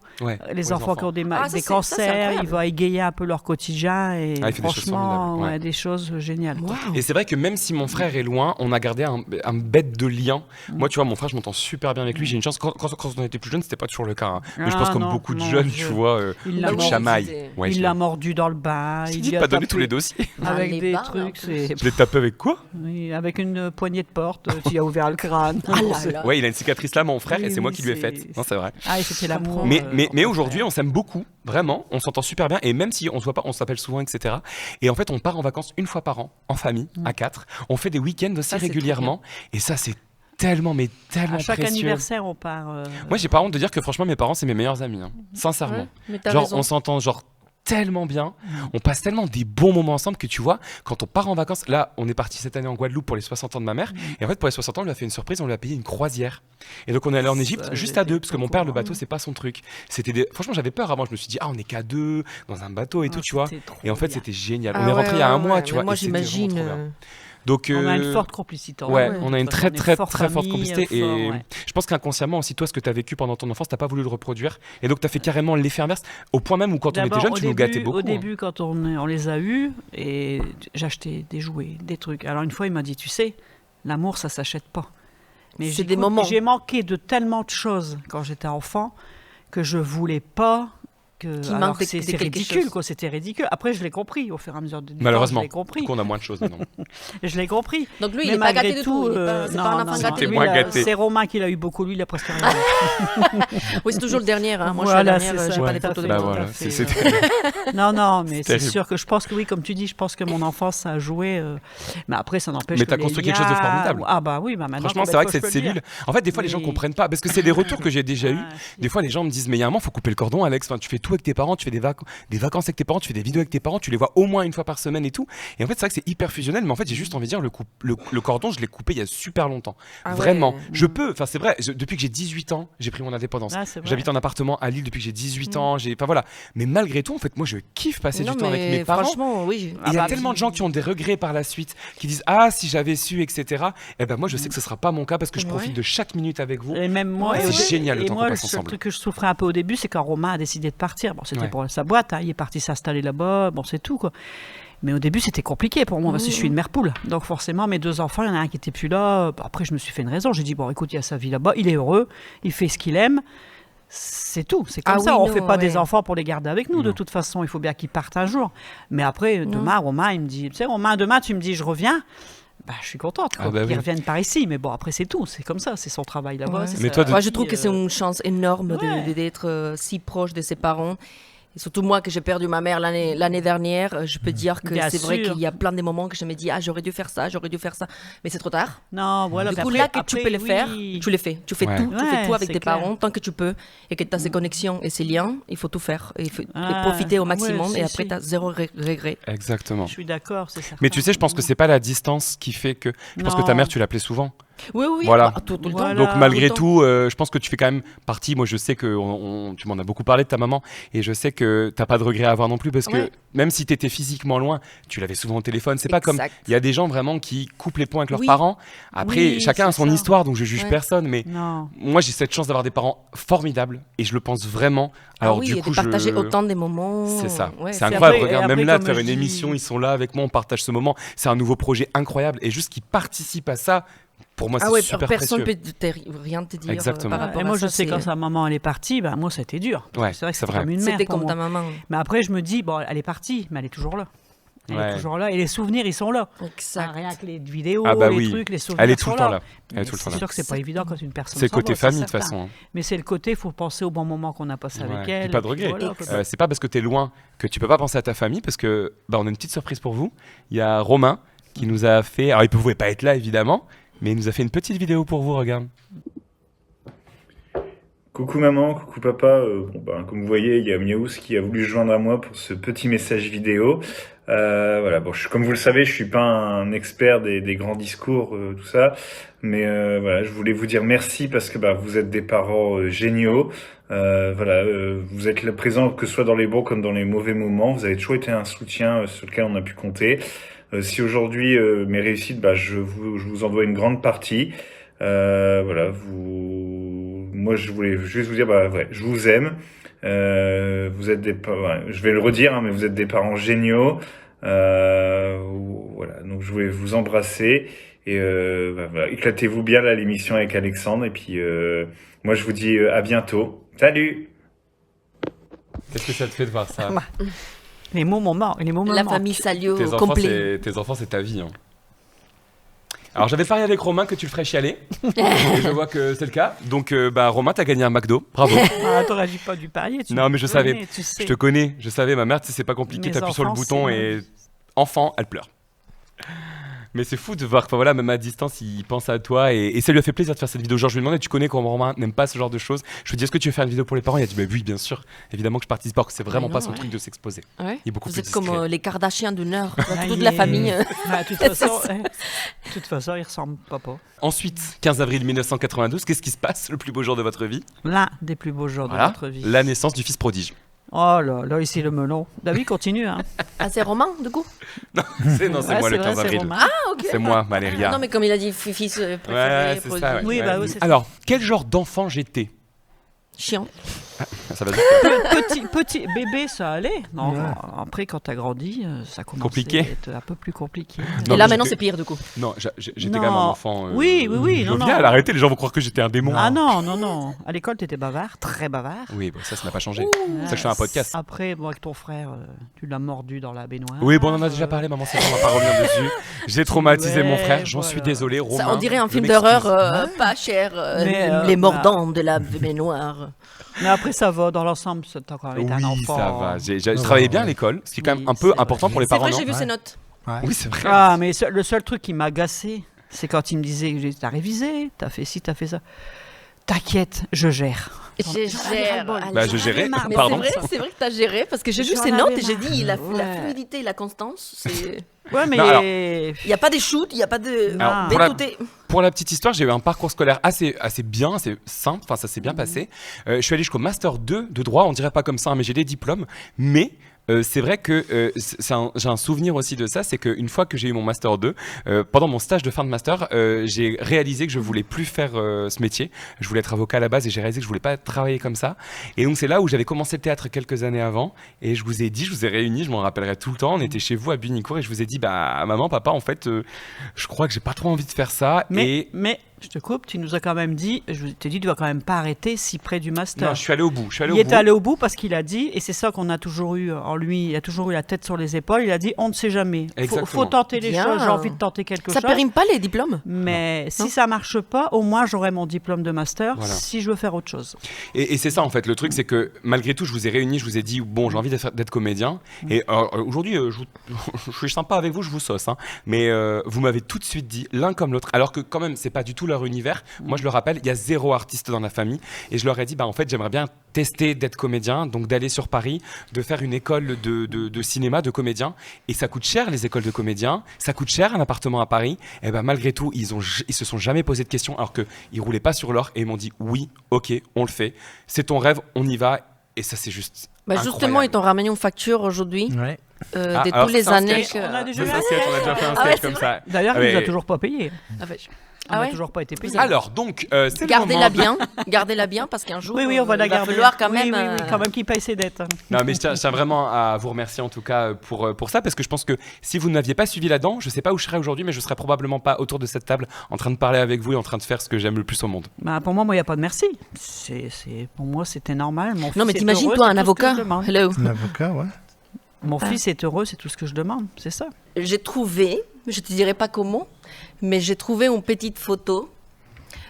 Les enfants qui ont des cancers, il va égayer un peu leur quotidien. Et franchement, des choses géniales. Et c'est vrai que même si mon frère est loin, on a gardé un bête de lien. Moi, tu vois, mon frère, je m'entends super bien avec lui. J'ai une chance. Quand on était plus jeune, c'était pas toujours le cas. Mais je pense comme beaucoup de jeunes, tu vois, il l'a mordu dans le bain. Il a pas donné tous les dossiers. Avec des trucs. Je l'ai tapé avec quoi? Avec une poignée de porte, tu as ouvert le crâne. Ouais, il a une cicatrice là, mon frère, et c'est moi qui lui ai faite. Non, c'est vrai. Ah, et c'était l'amour. Mais aujourd'hui, on s'aime beaucoup, vraiment. On s'entend super bien, et même si on se voit pas, on s'appelle souvent, etc. Et en fait, on part en vacances une fois par an, en famille, à 4. On fait des week-ends aussi régulièrement, et ça, c'est tellement précieux. À chaque anniversaire, on part. Moi, j'ai pas honte de dire que franchement, mes parents, c'est mes meilleurs amis, sincèrement. Genre, on s'entend, tellement bien, on passe tellement des bons moments ensemble que tu vois, quand on part en vacances, là on est parti cette année en Guadeloupe pour les 60 ans de ma mère, et en fait pour les 60 ans on lui a fait une surprise, on lui a payé une croisière, et donc on est allé en Égypte juste à 2, parce que mon père le bateau c'est pas son truc, franchement j'avais peur avant, je me suis dit on est qu'à 2 dans un bateau et tout, tu vois, et en fait c'était génial, on est rentré il y a un mois, tu vois, moi j'imagine. Donc, on a une forte complicité. On a une très forte complicité. Et je pense qu'inconsciemment aussi, toi, ce que tu as vécu pendant ton enfance, tu n'as pas voulu le reproduire. Et donc, tu as fait carrément l'effet inverse, au point même où quand on était jeune, tu nous gâtais beaucoup. Au début, quand on les a eus, et j'achetais des jouets, des trucs. Alors, une fois, il m'a dit, tu sais, l'amour, ça ne s'achète pas. Mais c'est des moments. J'ai manqué de tellement de choses quand j'étais enfant que je ne voulais pas. C'est ridicule, quoi. C'était ridicule. Après, je l'ai compris au fur et à mesure du temps. Malheureusement, je l'ai compris. qu'on a moins de choses maintenant. Je l'ai compris. Donc lui, il n'est pas gâté du tout. C'est pas un enfant gâté. C'est Romain qui l'a eu beaucoup. Lui, il a presque rien. Oui, c'est toujours le dernier. Moi, je suis la dernière. J'ai pas les photos de Non, mais c'est sûr que je pense que oui, comme tu dis, je pense que mon enfance ça a joué. Mais après, ça n'empêche. Mais t'as construit quelque chose de formidable. Ah bah oui, maintenant. Franchement, c'est vrai que cette cellule. En fait, des fois, les gens comprennent pas parce que c'est des retours que j'ai déjà eu. Des fois, les gens me disent, mais il y a un moment, faut couper le cordon, Alex. Tu fais tout avec tes parents, tu fais des vacances avec tes parents, tu fais des vidéos avec tes parents, tu les vois au moins une fois par semaine et tout. Et en fait, c'est vrai que c'est hyper fusionnel, mais en fait, j'ai juste envie de dire, le cordon, je l'ai coupé il y a super longtemps. Vraiment. Je peux, enfin, c'est vrai, depuis que j'ai 18 ans, j'ai pris mon indépendance. J'habite en appartement à Lille depuis que j'ai 18 ans. Enfin voilà. Mais malgré tout, en fait, moi, je kiffe passer du temps avec mes parents. Franchement, oui. Il y a tellement de gens qui ont des regrets par la suite, qui disent, ah, si j'avais su, etc. Et ben, moi, je sais que ce sera pas mon cas parce que je profite de chaque minute avec vous. Et même moi, c'est génial le temps qu'on passe ensemble. Le truc que je souffrais un peu au début, c'est quand Romain a décidé de partir. Bon, c'était pour sa boîte. Il est parti s'installer là-bas, bon c'est tout quoi. Mais au début c'était compliqué pour moi parce que je suis une mère poule. Donc forcément mes 2 enfants, il y en a un qui était plus là. Après je me suis fait une raison, j'ai dit bon écoute il y a sa vie là-bas, il est heureux, il fait ce qu'il aime. C'est tout, c'est comme ça, on fait pas des enfants pour les garder avec nous de toute façon, il faut bien qu'ils partent un jour. Mais après demain Romain il me dit, tu sais Romain demain tu me dis je reviens. Bah, je suis contente qu'ils reviennent par ici, mais bon après c'est tout, c'est comme ça, c'est son travail là-bas. Moi je trouve que c'est une chance énorme d'être si proche de ses parents. Et surtout moi que j'ai perdu ma mère l'année dernière, je peux dire que c'est vrai qu'il y a plein de moments que je me dis j'aurais dû faire ça, mais c'est trop tard. Non, voilà. Du coup là que tu peux le faire, tu le fais. Tu fais tout, tu fais tout avec tes parents tant que tu peux et que tu as ces connexions et ces liens, il faut tout faire et profiter au maximum et après tu as zéro regret. Exactement. Je suis d'accord, c'est ça. Mais tu sais, je pense que c'est pas la distance qui fait que je pense que ta mère tu l'appelais souvent. Oui, voilà. Tout le temps. Donc malgré tout, je pense que tu fais quand même partie. Moi, je sais que tu m'en as beaucoup parlé de ta maman, et je sais que t'as pas de regrets à avoir non plus parce que même si t'étais physiquement loin, tu l'avais souvent au téléphone. C'est pas comme il y a des gens vraiment qui coupent les ponts avec leurs parents. Après, chacun a son histoire, donc je juge personne. Mais moi, j'ai cette chance d'avoir des parents formidables, et je le pense vraiment. Alors du coup, de partager autant des moments. C'est ça. C'est incroyable. Regarde, même là, de faire une émission, ils sont là avec moi, on partage ce moment. C'est un nouveau projet incroyable, et juste qu'ils participent à ça. Pour moi, c'est super personne précieux. Personne ne peut rien te dire. Exactement. Par rapport et moi, à ça, je sais quand sa maman elle est partie, moi c'était dur. Ouais, c'est vrai que c'était comme une mère. C'était comme ta maman. Mais après, je me dis, bon, elle est partie, mais elle est toujours là. Elle est toujours là. Et les souvenirs, ils sont là. Exact. Rien que les vidéos, les trucs, les souvenirs. Elle est tout le temps là. C'est sûr que c'est pas évident quand une personne. C'est le côté famille, de certain. toute façon. Mais c'est le côté, il faut penser au bon moment qu'on a passé avec elle. Pas de regret. Voilà, c'est pas parce que t'es loin que tu peux pas penser à ta famille, parce que on a une petite surprise pour vous. Il y a Romain qui nous a fait. Alors, il pouvait pas être là, évidemment, mais il nous a fait une petite vidéo pour vous. Regarde. Coucou maman, coucou papa, comme vous voyez, il y a Miaous qui a voulu se joindre à moi pour ce petit message vidéo. Voilà, comme vous le savez, je suis pas un expert des grands discours, tout ça, mais voilà, je voulais vous dire merci parce que vous êtes des parents géniaux. Vous êtes là présents que ce soit dans les bons comme dans les mauvais moments. Vous avez toujours été un soutien sur lequel on a pu compter. Si aujourd'hui mes réussites, je vous en dois une grande partie. Moi, je voulais juste vous dire, je vous aime. Vous êtes je vais le redire, mais vous êtes des parents géniaux. Voilà. Donc, je voulais vous embrasser et éclatez-vous bien là l'émission avec Alexandre. Et puis, moi, je vous dis à bientôt. Salut. Qu'est-ce que ça te fait de voir ça? Les moments La famille Salio tes complet. Tes enfants, c'est ta vie. Alors j'avais parié avec Romain que tu le ferais chialer, et je vois que c'est le cas. Donc Romain, t'as gagné un McDo, bravo. T'aurais pas dû parier. Non mais je savais, je te connais, je savais, ma mère, c'est pas compliqué, t'appuies sur le bouton et enfant, elle pleure. Mais c'est fou de voir que même à distance, il pense à toi et ça lui a fait plaisir de faire cette vidéo. Genre je lui demandais, tu connais comment Romain n'aime pas ce genre de choses. Je lui dis, est-ce que tu veux faire une vidéo pour les parents? Il a dit, oui, bien sûr, évidemment que je participe, parce que c'est vraiment pas son truc de s'exposer. Ouais. Il est beaucoup Vous plus êtes discret. comme les Kardashians du Nord, toute la famille. De toute façon, il ressemble papa. Ensuite, 15 avril 1992, qu'est-ce qui se passe, le plus beau jour de votre vie? L'un des plus beaux jours de votre vie. La naissance du fils prodige. Oh là, ici le melon. David, continue. Ah, c'est Romain, du coup? Non, c'est moi le 15 avril. Ah, ok. C'est moi, Valéria. Non, mais comme il a dit fils préféré. C'est ça, oui, c'est alors, quel genre d'enfant j'étais? Chiant. Ça va dire petit bébé, ça allait. Non, après, quand t'as grandi, ça commence à être un peu plus compliqué. Et là, maintenant, c'est pire, du coup. Non, j'étais quand même un enfant. Oui. Jovial, arrêtez, les gens vont croire que j'étais un démon. Ah non. À l'école, t'étais bavard, très bavard. Oui, ça n'a pas changé. C'est ça que je fais un podcast. Après, moi, avec ton frère, tu l'as mordu dans la baignoire. Oui, on en a déjà parlé, maman, c'est bon, on va pas revenir dessus. J'ai traumatisé mon frère, j'en suis désolé, Romain. Ça, on dirait un film d'horreur pas cher, les mordants de la baignoire. Mais après, ça va, dans l'ensemble, t'as encore été un enfant. Ça va. Je travaillais bien à l'école, ce qui est quand même un peu important pour les parents. C'est vrai, j'ai vu ses notes. Oui, c'est vrai. Ah, mais le seul truc qui m'a agacé, c'est quand il me disait, t'as révisé, t'as fait ci, t'as fait ça. T'inquiète, je gère. Je gère. Je gérais, mais pardon. C'est vrai que t'as géré, parce que j'ai vu ses notes et j'ai dit, la fluidité et la constance, c'est... Ouais, mais il n'y a pas des shoots, il n'y a pas de... Pour la petite histoire, j'ai eu un parcours scolaire assez bien, assez simple, ça s'est bien passé. Je suis allé jusqu'au Master 2 de droit, on dirait pas comme ça, mais j'ai des diplômes. Mais c'est vrai que j'ai un souvenir aussi de ça, c'est qu'une fois que j'ai eu mon Master 2, pendant mon stage de fin de Master, j'ai réalisé que je voulais plus faire ce métier. Je voulais être avocat à la base et j'ai réalisé que je voulais pas travailler comme ça. Et donc c'est là où j'avais commencé le théâtre quelques années avant et je vous ai réunis, je m'en rappellerai tout le temps. On était chez vous à Bunicourt et je vous ai dit, maman, papa, en fait, je crois que j'ai pas trop envie de faire ça. Mais je te coupe, tu nous as quand même dit, je t'ai dit, tu vas quand même pas arrêter si près du master. Non, je suis allé au bout. Il est allé au bout parce qu'il a dit, et c'est ça qu'on a toujours eu en lui, il a toujours eu la tête sur les épaules, il a dit, on ne sait jamais. Faut tenter les choses, j'ai envie de tenter quelque chose. Ça périme pas les diplômes? Mais si ça marche pas, au moins j'aurai mon diplôme de master si je veux faire autre chose. Et c'est ça en fait, le truc c'est que malgré tout, je vous ai réunis, je vous ai dit, bon, j'ai envie d'être comédien. Et aujourd'hui, je suis sympa avec vous, je vous sauce. Mais vous m'avez tout de suite dit, l'un comme l'autre, alors que quand même, c'est pas du tout leur univers. Moi, je le rappelle, il y a 0 artiste dans la famille. Et je leur ai dit, en fait, j'aimerais bien tester d'être comédien, donc d'aller sur Paris, de faire une école de cinéma, de comédien. Et ça coûte cher, les écoles de comédiens. Ça coûte cher, un appartement à Paris. Et malgré tout, ils se sont jamais posé de questions, alors qu'ils roulaient pas sur l'or. Et ils m'ont dit, oui, ok, on le fait. C'est ton rêve, on y va. Et ça, c'est juste justement, ils t'ont ramené une facture aujourd'hui. Ouais. De toutes les années que... On a déjà on a déjà fait un sketch comme ça. D'ailleurs, il nous a toujours pas payé. On n'a toujours pas été payé. Alors, donc, c'est Gardez-la bien, parce qu'un jour, on va la garder. Il va falloir quand même... quand même qu'il paye ses dettes. Non, mais je tiens vraiment à vous remercier en tout cas pour ça, parce que je pense que si vous n'aviez pas suivi là-dedans, je ne sais pas où je serais aujourd'hui, mais je ne serais probablement pas autour de cette table en train de parler avec vous et en train de faire ce que j'aime le plus au monde. Pour moi, il n'y a pas de merci. Pour moi, c'était normal. Non, mais t'imagines, toi, un avocat. Un avocat, ouais. Mon fils est heureux, c'est tout ce que je demande, c'est ça. J'ai trouvé, je te dirai pas comment, mais j'ai trouvé une petite photo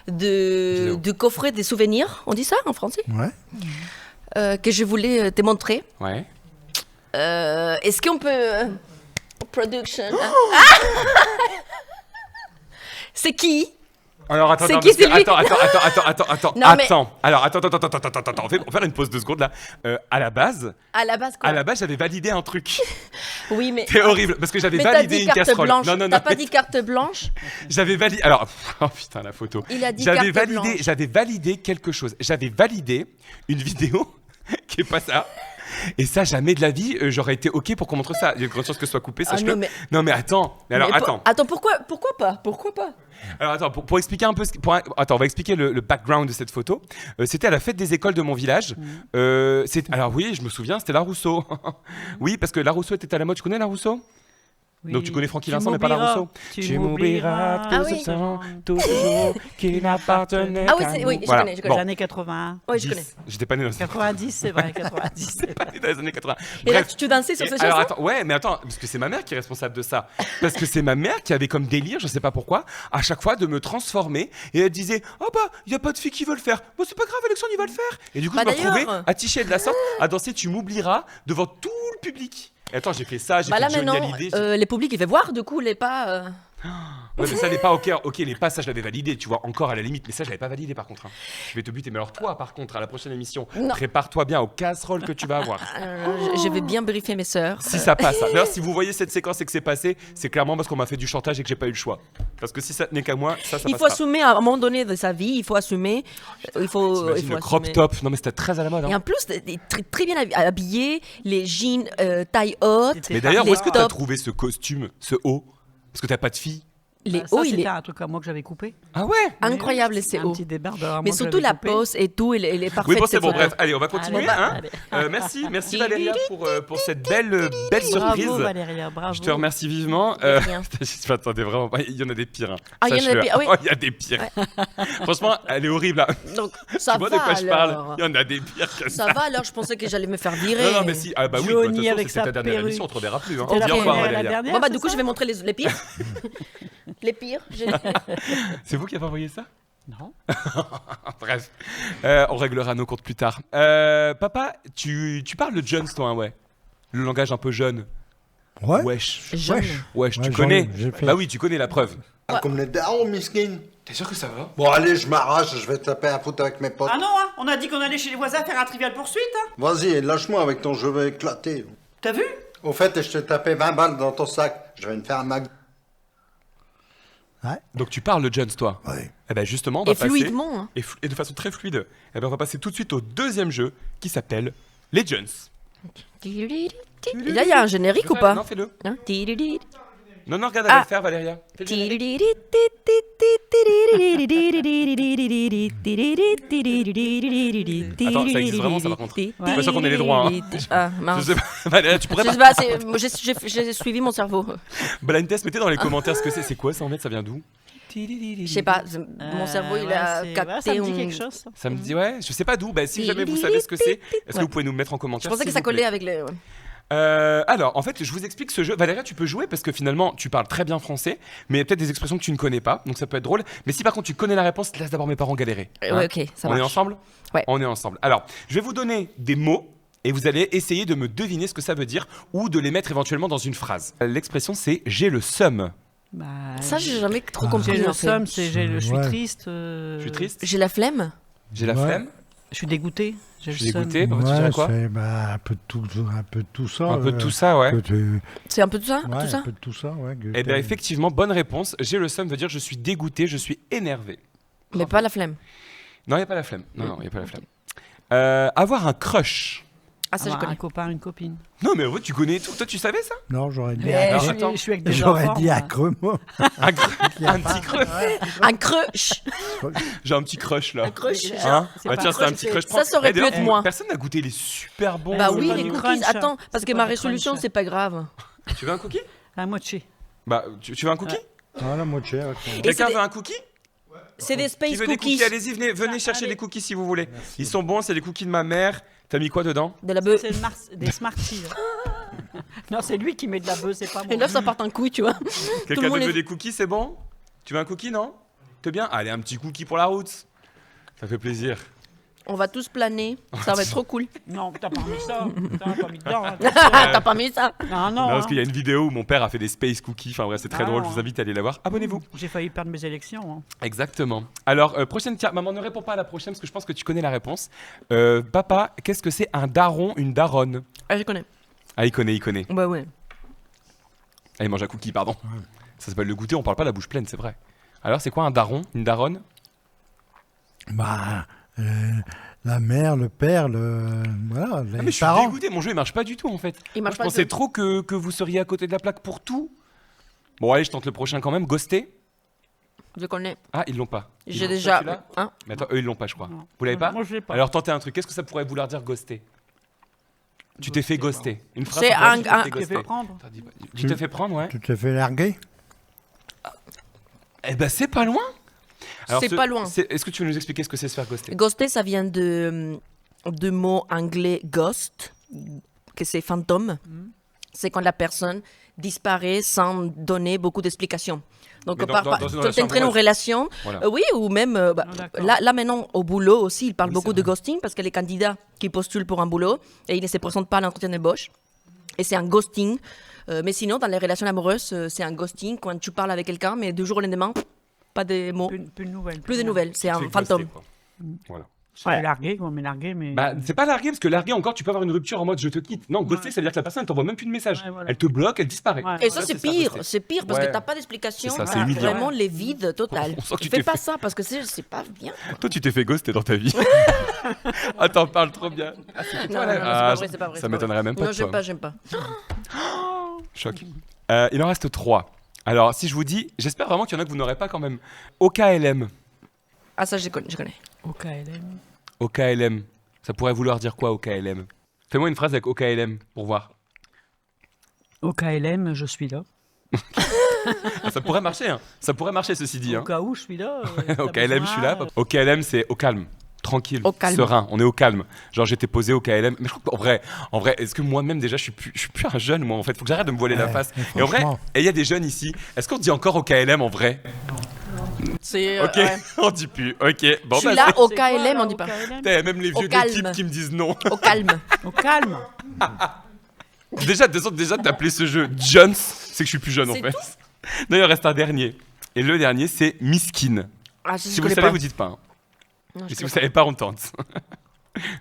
de coffret des souvenirs, on dit ça en français? Ouais. Que je voulais te montrer. Ouais. Est-ce qu'on peut... Production. C'est qui? Alors attends, C'est attends, qui, c'est lui? attends. Non, mais- Attends. Alors attends. On va faire une pause 2 secondes là. À la base, j'avais validé un truc. Oui, mais... C'est horrible parce que j'avais mais validé dit une carte casserole. blanche. Non. T'as pas dit carte blanche? J'avais validé. Alors, oh putain la photo. Il a dit carte blanche. J'avais validé quelque chose. J'avais validé une vidéo qui est pas ça. Et ça, jamais de la vie, j'aurais été OK pour qu'on montre ça. Il y a de grandes chances que ce soit coupé, sache-le. Non, mais attends. Attends. Attends, pourquoi pas? Alors attends, pour expliquer un peu, attends, on va expliquer le background de cette photo. C'était à la fête des écoles de mon village. Alors oui, je me souviens, c'était Larousseau. Oui, parce que Larousseau était à la mode. Tu connais Larousseau? Oui. Donc tu connais Francky Vincent, mais pas Larousseau. Tu m'oublieras tout ce temps, tout ce jour qui n'appartenait qu'à nous. Oui, je Voilà. connais. Les années 80. Oui, je connais. J'étais pas né dans les 90, c'est vrai, 90. J'étais pas né dans les années 80. Et là, Bref. tu dansais sur ce chanson? Alors attends, ouais, mais attends, parce que c'est ma mère qui est responsable de ça. Parce que c'est ma mère qui avait comme délire, je sais pas pourquoi, à chaque fois de me transformer. Et elle disait, oh bah, y a pas de filles qui veulent le faire. Bon, c'est pas grave, Alexandre, il va le faire. Et du coup, je me retrouvais à ticher de la sorte, à danser Tu m'oublieras devant tout le public. Et attends, j'ai fait ça, j'ai fait là Johnny maintenant, Hallyday. les publics, ils veulent voir, du coup, les pas... Ouais, mais ça n'est pas ok, les pas, ça je l'avais validé, tu vois, encore à la limite, mais ça je l'avais pas validé par contre. Hein. Je vais te buter, mais alors toi par contre, à la prochaine émission, prépare-toi bien aux casseroles que tu vas avoir. Je vais bien briefer mes sœurs. Si ça passe. D'ailleurs, si vous voyez cette séquence et que c'est passé, c'est clairement parce qu'on m'a fait du chantage et que j'ai pas eu le choix. Parce que si ça tenait qu'à moi, ça il faut assumer à un moment donné de sa vie, il faut assumer. Il faut le crop top, non mais c'était très à la mode. Hein. Et en plus, très bien habillé, les jeans taille haute. Mais d'ailleurs, où est-ce que tu as trouvé ce costume, ce haut? Parce que t'as pas de fille. Les hauts, c'était un truc à moi que j'avais coupé. Ah ouais? Incroyable, ces hauts. Un petit débardeur. Mais surtout la pose et tout, elle est parfaite. Oui, bon, c'est bon, bref. Allez, on va continuer. Merci Valéria pour cette belle surprise. Bravo Valéria, bravo. Je te remercie vivement. Je m'attendais vraiment pas. Il y en a des pires. Ah, il y en a des pires, oui. Il y a des pires. Franchement, elle est horrible. Donc, ça va. Tu vois de quoi je parle? Il y en a des pires que ça. Ça va, alors je pensais que j'allais me faire virer. Non, mais si. Ah bah oui, de toute façon, c'est ta dernière émission, on te reverra plus. Au revoir, Valéria. Bon, bah, du coup, je vais montrer les pires. Les pires. C'est vous qui avez envoyé ça? Non. Bref, on réglera nos comptes plus tard. Papa, tu parles de Jones, toi, hein, ouais? Le langage un peu jeune. Ouais. Wesh, j'en tu connais? fait. Bah oui, tu connais la preuve. Comme les darons, miskin. T'es sûr que ça va? Bon, allez, je m'arrache, je vais taper un foot avec mes potes. Ah non, hein, on a dit qu'on allait chez les voisins faire un trivial poursuite. Hein. Vas-y, lâche-moi avec ton jeu éclaté. T'as vu? Au fait, je t'ai tapé 20 balles dans ton sac. Je vais me faire un mag. Ouais. Donc tu parles de Jones, toi? Oui. Eh ben justement, on va passer... fluidement. Hein. Et de façon très fluide. Eh ben on va passer tout de suite au deuxième jeu qui s'appelle les Jones. Et là, il y a un générique ou pas? Non, fais-le. Hein? Non, regarde, elle va le faire, Valéria. Fais le générique. Attends, ça existe vraiment, ça, par contre. Je suis pas sûr qu'on ait les droits. Hein. Ah, mince. Je sais pas. Valéria, tu pourrais Je sais pas, j'ai suivi mon cerveau. Blind test, mettez dans les commentaires ce que c'est. C'est quoi ça en fait? Ça vient d'où? Je sais pas, mon cerveau il a capté. Ça me dit quelque chose. Ça me dit, ouais, je sais pas d'où. Bah, si jamais vous savez ce que c'est, est-ce que vous pouvez nous mettre en commentaire? Je pensais que ça collait avec les. Alors, en fait, je vous explique ce jeu. Valéria, tu peux jouer parce que finalement, tu parles très bien français, mais il y a peut-être des expressions que tu ne connais pas, donc ça peut être drôle. Mais si par contre tu connais la réponse, laisse d'abord mes parents galérer. Ouais, ok, ça marche. On est ensemble? Ouais. On est ensemble. Alors, je vais vous donner des mots et vous allez essayer de me deviner ce que ça veut dire ou de les mettre éventuellement dans une phrase. L'expression, c'est j'ai le seum. Bah, ça, j'ai jamais trop compris. J'ai le seum, c'est je suis triste. Je suis triste. J'ai la flemme. J'ai la flemme. Je suis dégoûté. Je suis dégoûté. Ouais, tu dirais quoi? Un peu de tout ça. Un peu de tout ça, ouais. C'est un peu de ça, ouais, tout ça. Un peu de tout ça, ouais. Eh bien, effectivement, bonne réponse. J'ai le seum veut dire je suis dégoûté, je suis énervé. Mais pas la flemme. Non, il n'y a pas la flemme. Non, il n'y a pas la flemme. Avoir un crush. Ah, ça, je connais. Un copain, une copine. Non, mais ouais, tu connais tout. Toi, tu savais ça? Non, j'aurais dit. Je suis avec des J'aurais enfants, dit moi. un creux, moi. Un petit crush. Un crush. J'ai un petit crush là. Un crush. Hein? Bah tiens, c'est un petit crush. Ça aurait pu être moi. Personne n'a goûté les super bons. Bah oui, les du cookies. crunch. Attends, parce que C'est ma pas du résolution, crunch. c'est pas grave. Tu veux un cookie? Un mochi. Bah, tu veux un cookie? Ah, la moitié. Quelqu'un veut un cookie? C'est des Qui space veut des cookies. cookies? Allez-y, venez chercher les cookies si vous voulez. Ils sont bons, c'est les cookies de ma mère. T'as mis quoi dedans? De la bœuf. C'est des Smarties. Non, c'est lui qui met de la bœuf, c'est pas moi. Et là, ça part en couille, tu vois. Quelqu'un te veut des cookies, c'est bon? Tu veux un cookie, non? T'es bien? Allez, un petit cookie pour la route. Ça fait plaisir. On va tous planer, ça va être trop cool. Non, t'as pas mis ça. T'as pas mis dedans. T'as pas mis ça. Ah non. Non, parce qu'il y a une vidéo où mon père a fait des space cookies. Enfin bref, c'est très drôle. Je vous invite à aller la voir. Abonnez-vous. J'ai failli perdre mes élections. Hein. Exactement. Alors, prochaine. Tiens, maman, ne réponds pas à la prochaine parce que je pense que tu connais la réponse. Papa, qu'est-ce que c'est un daron, une daronne? Ah, je connais. Ah, il connaît. Bah ouais. Ah, il mange un cookie, pardon. Ça s'appelle le goûter, on parle pas la bouche pleine, c'est vrai. Alors, c'est quoi un daron, une daronne? Bah, la mère, le père, voilà, les mais je suis parents. dégoûté, mon jeu il marche pas du tout en fait. Il marche Moi, pas je pensais du tout. trop que vous seriez à côté de la plaque pour tout. Bon, allez, je tente le prochain quand même. Ghoster. Je connais. Ah, ils l'ont pas. Ils J'ai l'ont, déjà. celui-là Hein? Mais attends, eux ils l'ont pas, je crois. Vous l'avez pas? Moi, je l'ai pas. Alors tentez un truc. Qu'est-ce que ça pourrait vouloir dire ghoster? Tu t'es fait ghoster. Une phrase. C'est en fait, un- tu t'es fait prendre. Tu t'es fait prendre, ouais. Tu t'es fait larguer? Eh ben, c'est pas loin. Alors, C'est pas loin. Est-ce que tu veux nous expliquer ce que c'est se faire ghoster? Ghoster, ça vient de mot anglais ghost, que c'est fantôme. C'est quand la personne disparaît sans donner beaucoup d'explications. Donc, Mais par, dans une tu relation t'entraînes en amoureuse. relation, Voilà. oui, ou même là maintenant au boulot aussi, il parle beaucoup de ghosting parce que les candidats qui postulent pour un boulot et ils ne se présentent pas à l'entretien d'embauche. Et c'est un ghosting. Mais sinon, dans les relations amoureuses, c'est un ghosting quand tu parles avec quelqu'un, mais du jour au lendemain, pas de mots. Plus de nouvelles. Plus de nouvelles. C'est Tu un te fais ghoster, fantôme. quoi. Voilà. C'est largué, quoi, mais largué, mais. Bah, c'est pas largué, parce que largué encore, tu peux avoir une rupture en mode je te quitte. Non, ghoster, ça veut dire que la personne, elle t'envoie même plus de message. Ouais, voilà. Elle te bloque, elle disparaît. Et ça, c'est pire, parce Ouais. que t'as pas d'explication. C'est ça, c'est t'as humiliant. vraiment les vides total. On sent que Tu tu fais t'es pas fait- ça parce que c'est pas bien. Toi, tu t'es fait ghoster dans ta vie. Ah, t'en parles trop bien. Ah, c'était Non, toi, non, là. non, Ah, c'est pas vrai. Ça m'étonnerait même pas. Non, de toi. j'aime pas. Choc. Il en reste 3. Alors, si je vous dis, j'espère vraiment qu'il y en a que vous n'aurez pas quand même. OKLM. Ah, ça, je connais. OKLM. OKLM. Ça pourrait vouloir dire quoi, OKLM? Fais-moi une phrase avec OKLM pour voir. OKLM, je suis là. Ah, ça pourrait marcher, hein. Ça pourrait marcher, ceci dit. Au Hein. cas où je suis là. OKLM, je suis là. papa. OKLM, c'est au calme. Tranquille, Au calme. serein, on est au calme. Genre j'étais posé au KLM, mais je crois qu'en vrai, est-ce que moi-même déjà je suis plus un jeune moi en fait, faut que j'arrête de me voiler la face. Et en vrai, franchement. et il y a des jeunes ici, est-ce qu'on dit encore au KLM en vrai? C'est. Ok, on dit plus, ok. Bon, Je suis là c'est- au KLM, on dit pas. Putain, même les Au vieux calme. d'équipe qui me disent non. Au calme. Au calme. déjà d'appeler ce jeu Jones, c'est que je suis plus jeune en C'est fait. Non, il en reste un dernier. Et le dernier, c'est Miskin. Ah, Si je vous connais savez, pas. vous dites pas. Hein. Non, je Et si connais vous savez pas, on tente.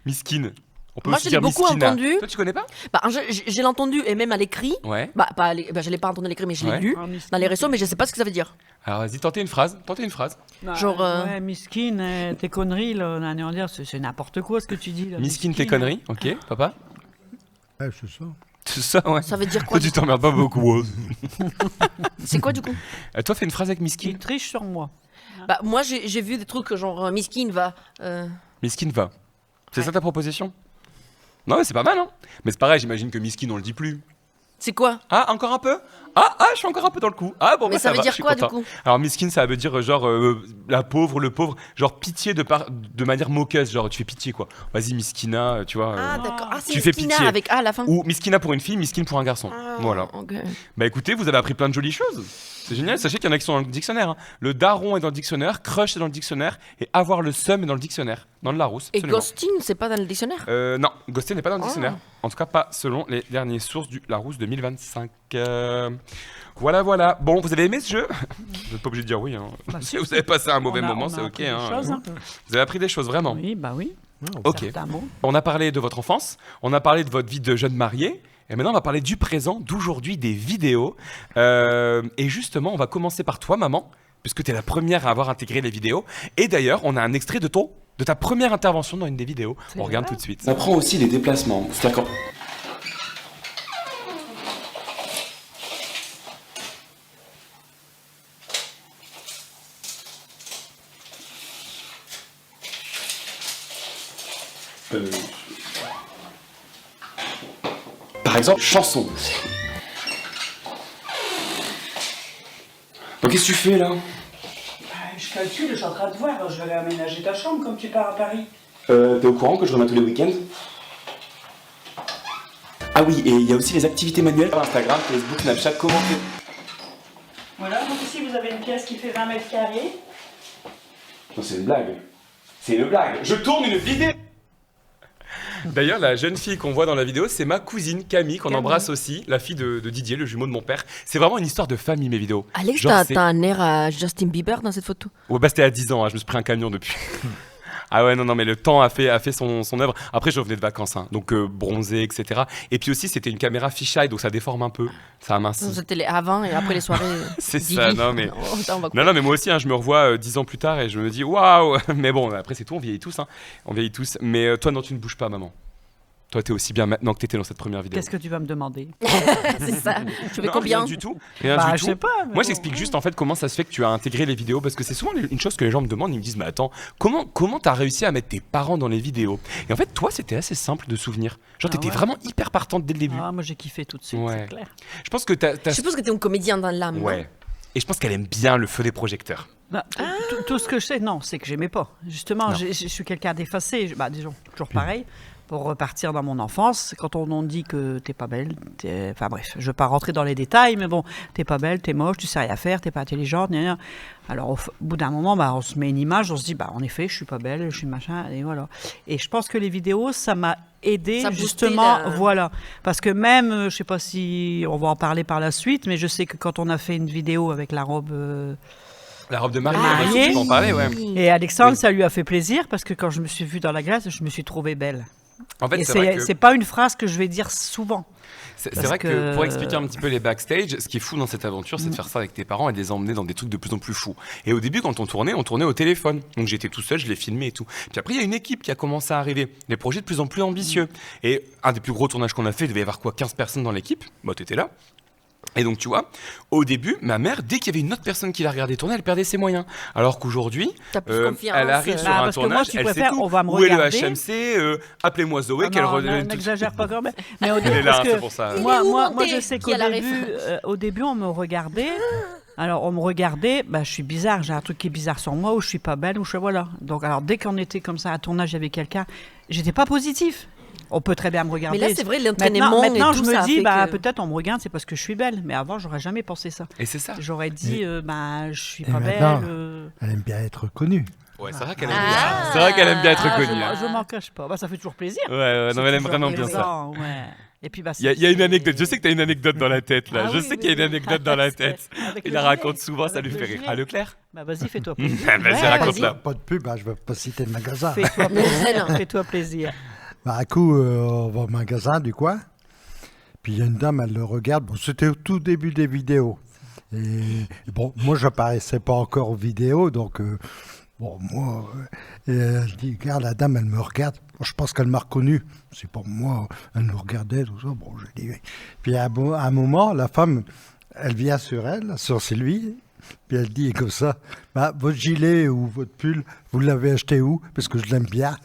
Miskin. On peut Moi, aussi je l'ai dire beaucoup Miskina. entendu. Toi, tu connais pas? Bah, je l'ai entendu et même à l'écrit. Ouais. Bah, pas à je l'ai pas entendu à l'écrit, mais je l'ai Ouais. lu dans les réseaux, mais je sais pas ce que ça veut dire. Alors vas-y, tentez une phrase. Tentez une phrase. Genre, Ouais, miskin, tes conneries, là, on a dire, c'est n'importe quoi ce que tu dis. Là, Miskin, tes conneries. Ok, papa. Ouais, c'est ça. C'est ça, ouais. Ça veut dire quoi? Toi, tu t'emmerdes pas beaucoup. C'est quoi du coup? Toi, fais une phrase avec Miskin. Il triche sur moi. Bah, moi, j'ai vu des trucs genre Miskin va. Miskin va. C'est ça ta proposition? Non, mais c'est pas mal, hein. Mais c'est pareil, j'imagine que Miskin, on le dit plus. C'est quoi? Ah, encore un peu? Ah, je suis encore un peu dans le coup. Ah, bon, Mais bah, ça veut va, dire je suis quoi, du content. coup? Alors, miskin, ça veut dire genre la pauvre, le pauvre, genre pitié de manière moqueuse, genre tu fais pitié quoi. Vas-y, miskina, tu vois. Ah, d'accord. Ah, c'est tu fais Miskina pitié. avec A à la fin. Ou miskina pour une fille, miskin pour un garçon. Ah, Voilà. ok. Bah écoutez, vous avez appris plein de jolies choses. C'est génial. Sachez qu'il y en a qui sont dans le dictionnaire. Hein. Le daron est dans le dictionnaire, crush est dans le dictionnaire, et avoir le seum est dans le dictionnaire, dans le Larousse. Et absolument. ghosting, c'est pas dans le dictionnaire? Non, ghosting n'est pas dans le Ah. dictionnaire. En tout cas, pas selon les dernières sources du Larousse 2025. Voilà. Bon, vous avez aimé ce jeu? Vous n'êtes pas obligé de dire oui. Hein. Bah, Si vous avez passé un mauvais on a moment, c'est ok. appris des Hein. choses, hein. Vous avez appris des choses, vraiment. Oui, bah oui. Ok. Certains mots. On a parlé de votre enfance, on a parlé de votre vie de jeune marié, et maintenant on va parler du présent, d'aujourd'hui, des vidéos. Et justement, on va commencer par toi, maman, puisque tu es la première à avoir intégré les vidéos. Et d'ailleurs, on a un extrait de ta première intervention dans une des vidéos. On regarde tout de suite. Ça prend aussi les déplacements. C'est-à-dire quand... Par exemple, chanson. Donc qu'est-ce que tu fais là? Je calcule, je suis en train de voir, je vais aller aménager ta chambre comme tu pars à Paris. T'es au courant que je reviens tous les week-ends? Ah oui, et il y a aussi les activités manuelles. Instagram, Facebook, Snapchat, commenter. Voilà, donc ici vous avez une pièce qui fait 20 mètres carrés. Non, c'est une blague. C'est une blague. Je tourne une vidéo. D'ailleurs, la jeune fille qu'on voit dans la vidéo, c'est ma cousine Camille, qu'on embrasse aussi, la fille de Didier, le jumeau de mon père. C'est vraiment une histoire de famille, mes vidéos. Alex, t'as un air à Justin Bieber dans cette photo. Ouais, bah c'était à 10 ans, hein, je me suis pris un camion depuis. Ah ouais, non, mais le temps a fait son œuvre. Après, je revenais de vacances, hein, donc bronzé, etc. Et puis aussi, c'était une caméra fisheye, donc ça déforme un peu, ça amincit. C'était les avant et après les soirées. C'est ça, non, mais... non, mais moi aussi, hein, je me revois 10 ans plus tard et je me dis, waouh. Mais bon, après, c'est tout, on vieillit tous. Hein. On vieillit tous. Mais toi, non, tu ne bouges pas, maman. Toi, t'es aussi bien maintenant que t'étais dans cette première vidéo. Qu'est-ce que tu vas me demander? C'est ça. Tu veux combien? Rien du tout. Rien du tout. Je sais pas. Moi, j'explique juste en fait comment ça se fait que tu as intégré les vidéos parce que c'est souvent une chose que les gens me demandent. Ils me disent, mais attends, comment t'as réussi à mettre tes parents dans les vidéos? Et en fait, toi, c'était assez simple de souvenir. Genre, t'étais vraiment hyper partante dès le début. Ah, moi, j'ai kiffé tout de suite, c'est clair. Je pense que Je suppose que t'es un comédien dans l'âme. Ouais. Et je pense qu'elle aime bien le feu des projecteurs. Bah, tout ce que je sais, non, c'est que j'aimais pas. Justement, je suis quelqu'un d'effacé. Bah, disons, toujours pareil. Pour repartir dans mon enfance, quand on dit que t'es pas belle, enfin bref, je veux pas rentrer dans les détails, mais bon, t'es pas belle, t'es moche, tu sais rien faire, t'es pas intelligente, gna gna. Alors au bout d'un moment, bah, on se met une image, on se dit, bah en effet, je suis pas belle, je suis machin, et voilà. Et je pense que les vidéos, ça m'a aidé justement, voilà, parce que même, je sais pas si on va en parler par la suite, mais je sais que quand on a fait une vidéo avec la robe. La robe de mariée, on en parlait, ouais. Et Alexandre, ça lui a fait plaisir parce que quand je me suis vue dans la glace, je me suis trouvée belle. En fait, c'est pas une phrase que je vais dire souvent. C'est vrai que pour expliquer un petit peu les backstage, ce qui est fou dans cette aventure, c'est de faire ça avec tes parents et de les emmener dans des trucs de plus en plus fous. Et au début, quand on tournait au téléphone. Donc j'étais tout seul, je les filmais et tout. Puis après, il y a une équipe qui a commencé à arriver. Des projets de plus en plus ambitieux. Et un des plus gros tournages qu'on a fait, il devait y avoir 15 personnes dans l'équipe. Moi, t'étais là. Et donc, tu vois, au début, ma mère, dès qu'il y avait une autre personne qui la regardait tourner, elle perdait ses moyens. Alors qu'aujourd'hui, elle arrive sur un tournage, elle sait tout. Où est le HMC appelez-moi Zoé, qu'elle redonne. N'exagère pas quand même. Mais elle est là, c'est pour ça. Moi, je sais qu'au début, on me regardait. Alors, on me regardait, bah, je suis bizarre, j'ai un truc qui est bizarre sur moi, ou je suis pas belle, ou je suis voilà. Donc, alors, dès qu'on était comme ça à tournage avec quelqu'un, j'étais pas positif. On peut très bien me regarder. Mais là, c'est vrai, l'entraînement maintenant, et tout je ça me dis, bah, peut-être on me regarde, c'est parce que je suis belle. Mais avant, j'aurais jamais pensé ça. Et c'est ça. J'aurais dit, bah, je suis pas belle. Elle aime bien être connue. Ouais, c'est vrai qu'elle aime bien. C'est vrai qu'elle aime bien être connue. Je m'en cache pas. Bah, ça fait toujours plaisir. Ouais, non, elle aime vraiment bien ça. Ouais. Et puis, bah, il y a une anecdote. Je sais que tu as une anecdote dans la tête là. Je sais qu'il y a une anecdote dans la tête. Il la raconte souvent, ça lui fait rire. À Leclerc. Bah vas-y, fais-toi plaisir. Vas-y, raconte-la. Pas de pub, je vais pas citer le magasin. Fais-toi plaisir. Bah, un coup, on va au magasin du coin, puis il y a une dame, elle le regarde. Bon, c'était au tout début des vidéos. Et bon, moi, je n'apparaissais pas encore aux vidéos, donc bon, moi, elle dit, regarde, la dame, elle me regarde. Bon, je pense qu'elle m'a reconnu. C'est pas moi, elle me regardait, tout ça. Bon, j'ai dit, oui. Puis à un moment, la femme, elle vient sur Sylvie. Puis elle dit comme ça, bah, votre gilet ou votre pull, vous l'avez acheté où? Parce que je l'aime bien.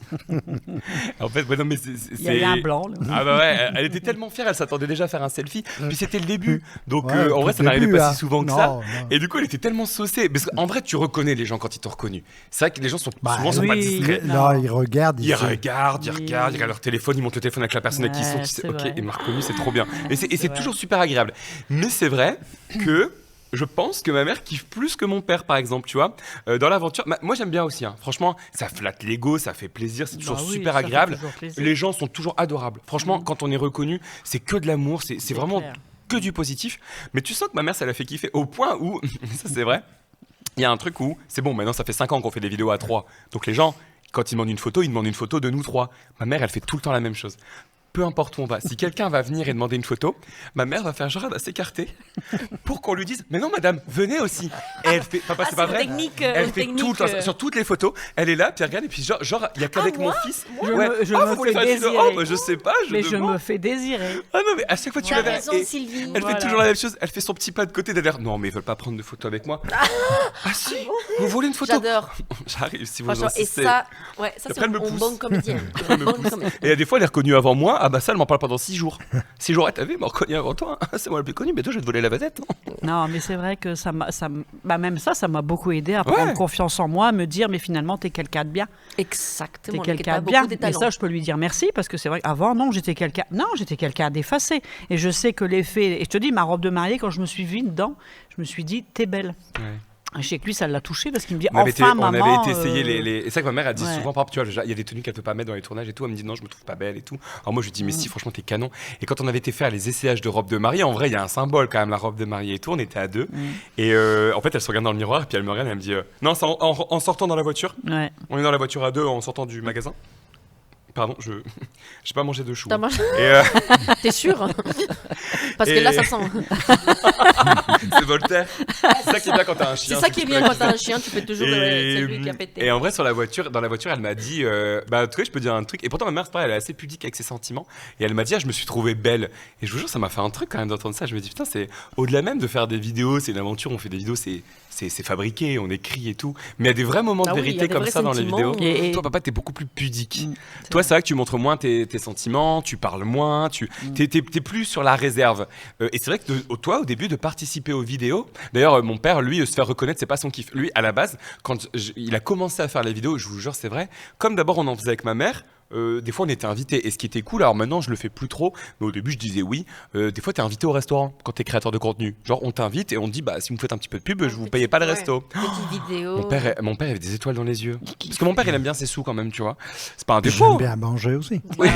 En fait, non, mais il y avait un blanc. Là. Ah bah ouais, elle était tellement fière, elle s'attendait déjà à faire un selfie. Puis c'était le début. Donc en vrai, ça n'arrivait pas si souvent que ça. Non. Et du coup, elle était tellement saucée. Parce qu'en vrai, tu reconnais les gens quand ils t'ont reconnu. C'est vrai que les gens sont souvent sont pas discrets. Non, ils regardent. Ils regardent leur téléphone, ils montent le téléphone avec la personne avec qui ils sont. Tu sais, ok, il m'a reconnu, c'est trop bien. Et c'est toujours super agréable. Mais c'est vrai que je pense que ma mère kiffe plus que mon père, par exemple, tu vois. Dans l'aventure, moi j'aime bien aussi. Hein. Franchement, ça flatte l'ego, ça fait plaisir, c'est toujours super agréable. Les gens sont toujours adorables. Franchement, quand on est reconnu, c'est que de l'amour, c'est vraiment que du positif. Mais tu sens que ma mère, ça l'a fait kiffer au point où, ça c'est vrai, il y a un truc où, c'est bon, maintenant ça fait 5 ans qu'on fait des vidéos à 3. Donc les gens, quand ils demandent une photo, ils demandent une photo de nous 3. Ma mère, elle fait tout le temps la même chose. Peu importe où on va, si quelqu'un va venir et demander une photo, ma mère va faire genre, elle va s'écarter pour qu'on lui dise, mais non madame, venez aussi. Et elle fait, papa, c'est pas vrai. Elle fait tout le temps, sur toutes les photos, elle est là, puis elle regarde, et puis genre, il y a qu'avec mon fils. Je me fais désirer. Oh, bah, je sais pas, je me fais désirer. Ah non, mais à chaque fois tu la verras. Elle fait toujours la même chose, elle fait son petit pas de côté derrière. Non, mais ils veulent pas prendre de photo avec moi. Ah si, vous voulez une photo? J'adore. J'arrive si vous insistez. Et ça, c'est un bon comédien. Et des fois, elle est reconnue avant moi. Ah bah ça, elle m'en parle pendant 6 jours. 6 jours, t'as vu, elle m'a reconnu avant toi. C'est moi le plus connu, mais toi, je vais te voler la vedette. Non, mais c'est vrai que ça m'a beaucoup aidé à prendre confiance en moi, à me dire, mais finalement, t'es quelqu'un de bien. Exactement. T'es quelqu'un de bien. Et ça, je peux lui dire merci, parce que c'est vrai qu'avant, j'étais quelqu'un d'effacé. Et je sais que l'effet, et je te dis, ma robe de mariée, quand je me suis vue dedans, je me suis dit, t'es belle. Ouais. Je sais que lui, ça l'a touché parce qu'il me dit maman. On avait été essayer les. Et c'est ça que ma mère a dit souvent, par exemple, tu vois, il y a des tenues qu'elle peut pas mettre dans les tournages et tout. Elle me dit non, je me trouve pas belle et tout. Alors moi, je lui dis mais si, franchement, t'es canon. Et quand on avait été faire les essayages de robe de mariée, en vrai, il y a un symbole quand même, la robe de mariée et tout. On était à deux. Et en fait, elle se regarde dans le miroir et puis elle me regarde et elle me dit non, c'est en sortant dans la voiture. Ouais. On est dans la voiture à deux en sortant du magasin. Pardon, j'ai pas mangé de chou. T'as mangé T'es sûr? Parce que là, ça sent. C'est Voltaire. C'est ça qui est bien quand t'as un chien. C'est ça qui est bien quand t'as un chien, tu peux toujours. C'est lui qui a pété. Et en vrai, dans la voiture, elle m'a dit en tout cas, je peux dire un truc. Et pourtant, ma mère, c'est pareil, elle est assez pudique avec ses sentiments. Et elle m'a dit je me suis trouvée belle. Et je vous jure, ça m'a fait un truc quand même d'entendre ça. Je me dis putain, c'est au-delà même de faire des vidéos, c'est une aventure, on fait des vidéos, c'est fabriqué, on écrit et tout. Mais il y a des vrais moments de vérité comme ça dans les vidéos. Et toi, papa, t'es beaucoup plus pudique. Toi, c'est vrai que tu montres moins tes sentiments, tu parles moins, t'es plus sur la réserve. Et c'est vrai que toi, au début, de participer aux vidéos, d'ailleurs, mon père, lui, se faire reconnaître, c'est pas son kiff. Lui, à la base, quand il a commencé à faire les vidéos, je vous jure, c'est vrai, comme d'abord on en faisait avec ma mère, des fois on était invité et ce qui était cool, alors maintenant je le fais plus trop, mais au début je disais oui, des fois t'es invité au restaurant quand t'es créateur de contenu, genre on t'invite et on te dit si vous me faites un petit peu de pub, je vous payez pas le resto. Petite vidéo. Mon père avait des étoiles dans les yeux, parce que mon père il aime bien ses sous quand même, tu vois, c'est pas un défaut. J'aime bien manger aussi. Oui,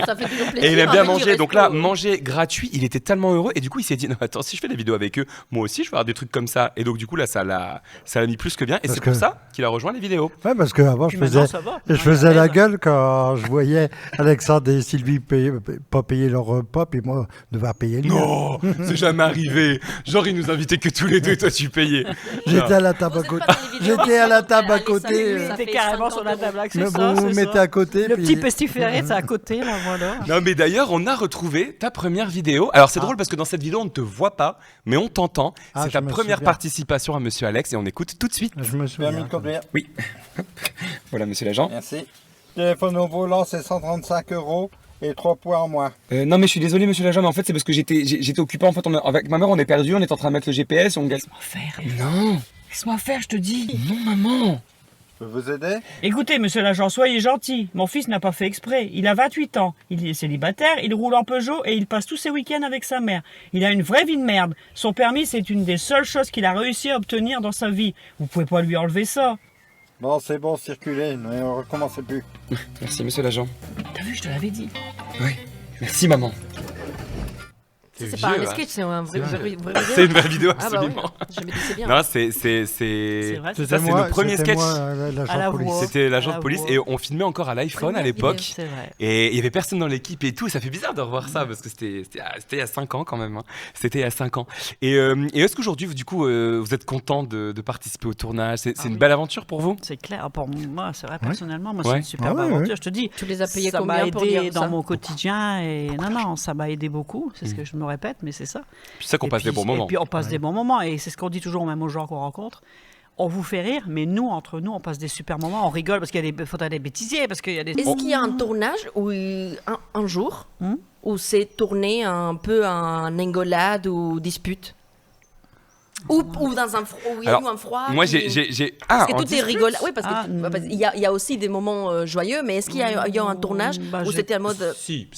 ça fait toujours plaisir. Et il aime bien manger, donc là manger gratuit, il était tellement heureux et du coup il s'est dit non attends, si je fais des vidéos avec eux, moi aussi je vais avoir des trucs comme ça, et donc du coup là ça l'a mis plus que bien, et c'est pour ça qu'il a rejoint les vidéos. Ouais, parce qu'avant je faisais la gueule quand je voyais Alexandre et Sylvie pas payer leur repas, et moi devoir payer le Non, c'est jamais arrivé. Genre, ils nous invitaient que tous les deux, toi tu payais. J'étais à la table à côté. J'étais à la table à côté. C'était carrément sur la table, c'est ça. Vous vous mettez à côté. Le petit pestiféré, c'est à côté, là, voilà. Non, mais d'ailleurs, on a retrouvé ta première vidéo. Alors, c'est drôle parce que dans cette vidéo, on ne te voit pas, mais on t'entend. C'est ta première participation à Monsieur Alex et on écoute tout de suite. Je me souviens. Permis de conduire. Oui. Voilà, Monsieur l'agent. Merci. Téléphone au volant, c'est 135 € et 3 points en moins. Non, mais je suis désolé, monsieur l'agent, mais en fait, c'est parce que j'étais occupé. En fait, avec ma mère, on est perdu, on est en train de mettre le GPS et on gagne. Laisse-moi faire. Non. Laisse-moi faire, je te dis. Non, maman. Je peux vous aider? Écoutez, monsieur l'agent, soyez gentil. Mon fils n'a pas fait exprès. Il a 28 ans. Il est célibataire, il roule en Peugeot et il passe tous ses week-ends avec sa mère. Il a une vraie vie de merde. Son permis, c'est une des seules choses qu'il a réussi à obtenir dans sa vie. Vous pouvez pas lui enlever ça. Bon, c'est bon, circulez, mais on recommencez plus. Merci, monsieur l'agent. T'as vu, je te l'avais dit. Oui, merci, maman. C'est pas un sketch, c'est un vrai vidéo. C'est une vraie vidéo, absolument. Ah bah ouais, je me dis c'est bien. Non, c'est le premier sketch. C'était l'agent de police et on filmait encore à l'iPhone à l'époque. Et il y avait personne dans l'équipe et tout. Ça fait bizarre de revoir ça parce que c'était il y a 5 ans quand même. C'était il y a 5 ans. Et est-ce qu'aujourd'hui, du coup, vous êtes content de participer au tournage? C'est une belle aventure pour vous? C'est clair. Pour moi, c'est vrai, personnellement, moi, c'est une superbe aventure. Je te dis, tu les as payés combien pour dire ça? Ça m'a aidé dans mon quotidien et non, ça m'a aidé beaucoup. C'est ce que je me répète, mais c'est ça. C'est ça qu'on passe des bons moments. Et puis on passe des bons moments, et c'est ce qu'on dit toujours même aux gens qu'on rencontre. On vous fait rire, mais nous, entre nous, on passe des super moments, on rigole parce qu'il y a des fauteuils, des bêtisiers, parce qu'il y a des... Est-ce qu'il y a un tournage où un jour où c'est tourné un peu en engueulade ou dispute? Ou dans un froid, où il y a eu un froid. Moi, j'ai. Parce que tout est rigolo. Oui, parce qu'il y a aussi des moments joyeux, mais est-ce qu'il y a eu un tournage où c'était en mode. Si.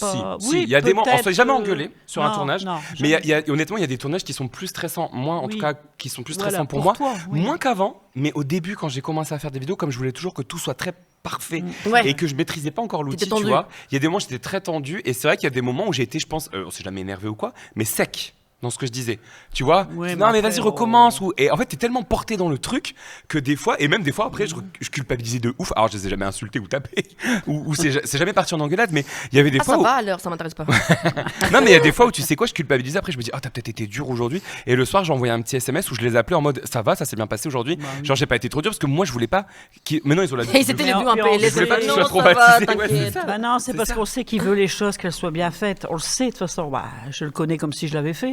Il y a des moments. On ne s'est jamais engueulé sur un tournage. Mais honnêtement, il y a des tournages qui sont plus stressants. Moi, en tout cas, qui sont plus stressants pour moi. Moins qu'avant. Mais au début, quand j'ai commencé à faire des vidéos, comme je voulais toujours que tout soit très parfait et que je maîtrisais pas encore l'outil, tu vois. Il y a des moments où j'étais très tendu. Et c'est vrai qu'il y a des moments où j'ai été, je pense, on s'est jamais énervé ou quoi, mais sec. Dans ce que je disais, tu vois, non mais vas-y recommence et en fait t'es tellement porté dans le truc que des fois et même des fois après je culpabilisais de ouf. Alors je les ai jamais insultés ou tapés ou c'est jamais parti en engueulade, mais il y avait des fois ça va alors, ça m'intéresse pas. Non mais il y a des fois où tu sais quoi, je culpabilisais, après je me dis t'as peut-être été dur aujourd'hui, et le soir j'envoyais un petit SMS où je les appelais en mode ça va, ça s'est bien passé aujourd'hui, genre j'ai pas été trop dur parce que moi je voulais pas maintenant ils ont l'habitude. C'était les buts un peu, je voulais pas qu'ils soient traumatisés. Non, c'est parce qu'on sait qu'il veut les choses qu'elles soient bien faites, on le sait de toute façon, je le connais comme si je l'avais fait.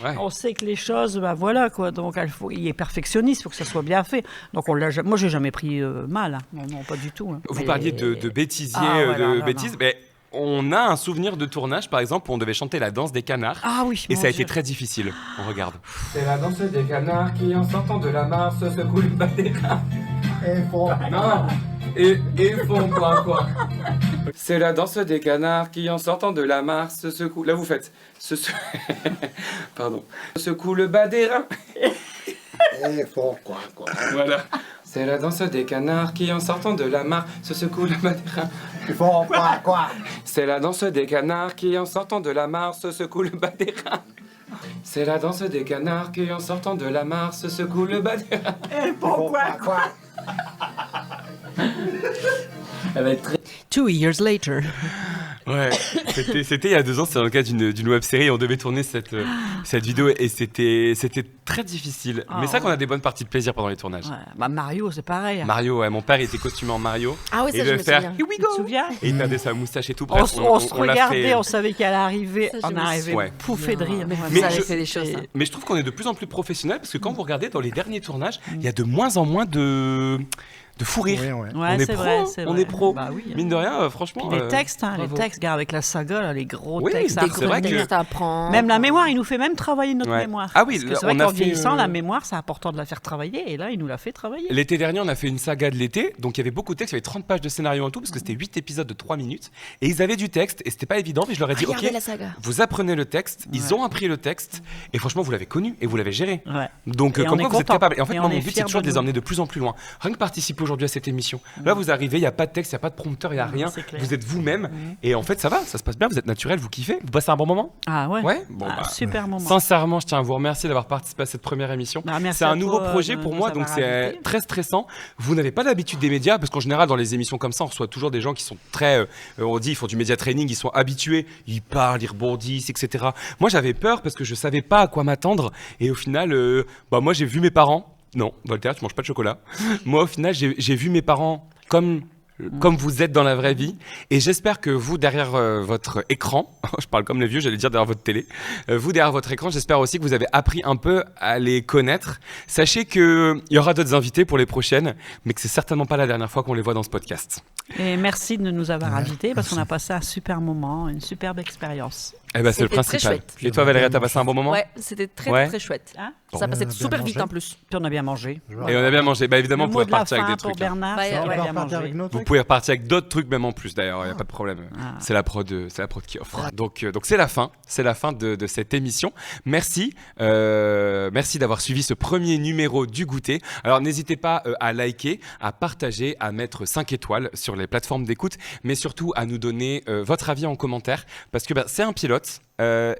Ouais. On sait que les choses, voilà quoi. Donc il est perfectionniste, il faut que ça soit bien fait. Donc moi j'ai jamais pris mal. Non, pas du tout. Vous parliez de bêtisier, bêtises, mais on a un souvenir de tournage, par exemple, où on devait chanter la danse des canards. Ah oui. Et ça a été très difficile. On regarde. C'est la danse des canards qui, en sortant de la mare, se secouent le bas des reins. Et font. Non. Et font quoi. C'est la danse des canards qui, en sortant de la mare, se secouent. Là, vous faites. Pardon. Secouent le bas des reins. Et font quoi. Voilà. C'est la danse des canards qui, en sortant de la mare, se secouent le bas des reins. Ils font quoi. C'est la danse des canards qui, en sortant de la mare, se secouent le bas des reins. C'est la danse des canards qui, en sortant de la mare, se secouent le bas des reins. Et pourquoi quoi. Elle va être très... 2 years later. Ouais, c'était il y a 2 ans, c'était dans le cadre d'une web série. On devait tourner cette vidéo et c'était très difficile. Mais c'est vrai qu'on a des bonnes parties de plaisir pendant les tournages. Ouais. Bah Mario, c'est pareil. Mario, ouais, mon père il était costumé en Mario. Ah oui, ça je me souviens. Here we go. Tu te souviens? Et il perdait sa moustache et tout. On se regardait, fait... on savait qu'elle arrivait, on arrivait pouffé de rire. Mais vous avez fait des choses. Mais je trouve qu'on est de plus en plus professionnels parce que quand vous regardez dans les derniers tournages, il y a de moins en moins de fou rire. Ouais, on est c'est pro, vrai, on est pro. Bah oui, mine de rien, franchement. Puis les textes, regarde avec la saga, là, les gros textes. C'est vrai que même la mémoire, il nous fait même travailler notre mémoire. Ah oui, parce que c'est vrai qu'en vieillissant, la mémoire, c'est important de la faire travailler. Et là, il nous l'a fait travailler. L'été dernier, on a fait une saga de l'été, donc il y avait beaucoup de textes, il y avait 30 pages de scénario en tout, parce que c'était 8 épisodes de 3 minutes. Et ils avaient du texte, et c'était pas évident, mais je leur ai dit, ok, vous apprenez le texte, ils ont appris le texte, et franchement, vous l'avez connu, et vous l'avez géré. Donc, comme quoi, vous êtes capable. Et en fait, moi, mon but, c'est toujours de les emmener de plus en plus loin. Rien que participer aujourd'hui à cette émission. Là, vous arrivez, il n'y a pas de texte, il n'y a pas de prompteur, il n'y a rien. Vous êtes vous-même. Et en fait, ça va, ça se passe bien, vous êtes naturel, vous kiffez. Vous passez un bon moment? Ah ouais? Ouais, bon, super moment. Sincèrement, je tiens à vous remercier d'avoir participé à cette première émission. C'est un nouveau projet pour moi, donc c'est très stressant. Vous n'avez pas l'habitude des médias, parce qu'en général, dans les émissions comme ça, on reçoit toujours des gens qui sont très. On dit, ils font du média training, ils sont habitués, ils parlent, ils rebondissent, etc. Moi, j'avais peur parce que je ne savais pas à quoi m'attendre. Et au final, moi, j'ai vu mes parents. Non, Voltaire, tu manges pas de chocolat. Moi, au final, j'ai vu mes parents comme vous êtes dans la vraie vie. Et j'espère que vous, derrière votre écran, je parle comme les vieux, j'allais dire derrière votre télé, vous, derrière votre écran, j'espère aussi que vous avez appris un peu à les connaître. Sachez qu'il y aura d'autres invités pour les prochaines, mais que c'est certainement pas la dernière fois qu'on les voit dans ce podcast. Et merci de nous avoir invités, parce qu'on a passé un super moment, une superbe expérience. Eh ben, c'est le principal. Et toi, Valérie, t'as passé un bon moment? Ouais, c'était très chouette. Ça passait super vite en plus. Puis on a bien mangé. Et on a bien mangé. Bah évidemment, vous pouvez repartir avec des trucs. Bernard, vous pouvez repartir avec d'autres trucs même en plus d'ailleurs, il n'y a pas de problème. C'est la prod qui offre. Donc c'est la fin de cette émission. Merci d'avoir suivi ce premier numéro du Goûter. Alors n'hésitez pas à liker, à partager, à mettre 5 étoiles sur les plateformes d'écoute, mais surtout à nous donner votre avis en commentaire, parce que c'est un pilote.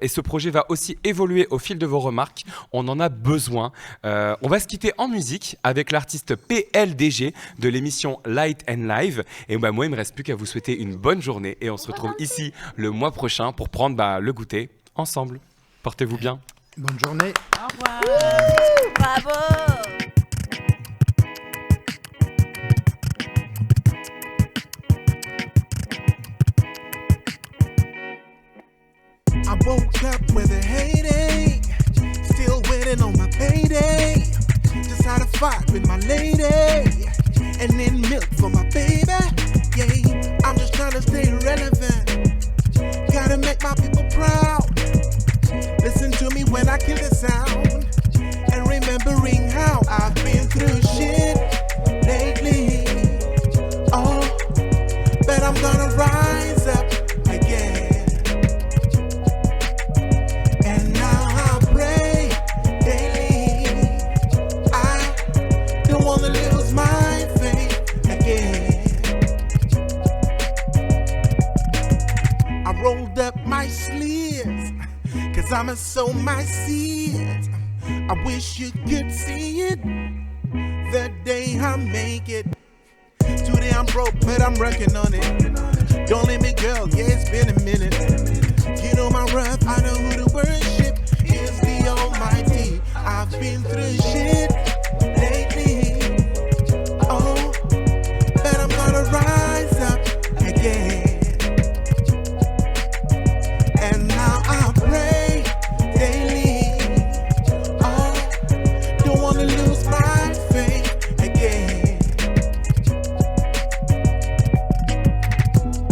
Et ce projet va aussi évoluer au fil de vos remarques. On en a besoin. On va se quitter en musique avec l'artiste PLDG de l'émission Light and Live. Et moi, il ne me reste plus qu'à vous souhaiter une bonne journée. Et on se retrouve ici le mois prochain pour prendre le goûter ensemble. Portez-vous bien. Bonne journée. Au revoir. Bravo. I woke up with a headache, still waiting on my payday. Just had a fight with my lady, and then milk for my baby. Yeah, I'm just trying to stay relevant. Gotta make my people proud. Listen to me when I kill the sound, and remembering how I've been through shit lately. Oh, but I'm gonna rise up again. Rolled up my sleeves, cause I'ma sow my seeds. I wish you could see it the day I make it. Today I'm broke, but I'm working on it. Don't let me go, yeah, it's been a minute. You know my rough, I know who to worship is the Almighty. I've been through shit lately. Oh, but I'm gonna rise up again.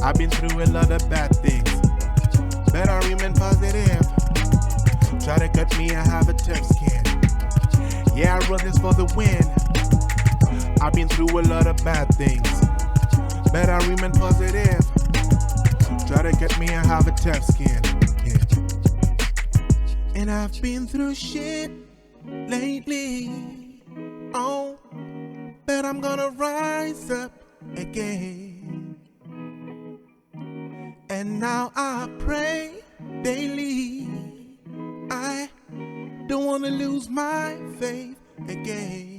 I've been through a lot of bad win. I've been through a lot of bad things, but I remain positive. Try to get me and have a tough skin, yeah. And I've been through shit lately, oh, but I'm gonna rise up again. And now I pray daily, I don't wanna lose my faith again.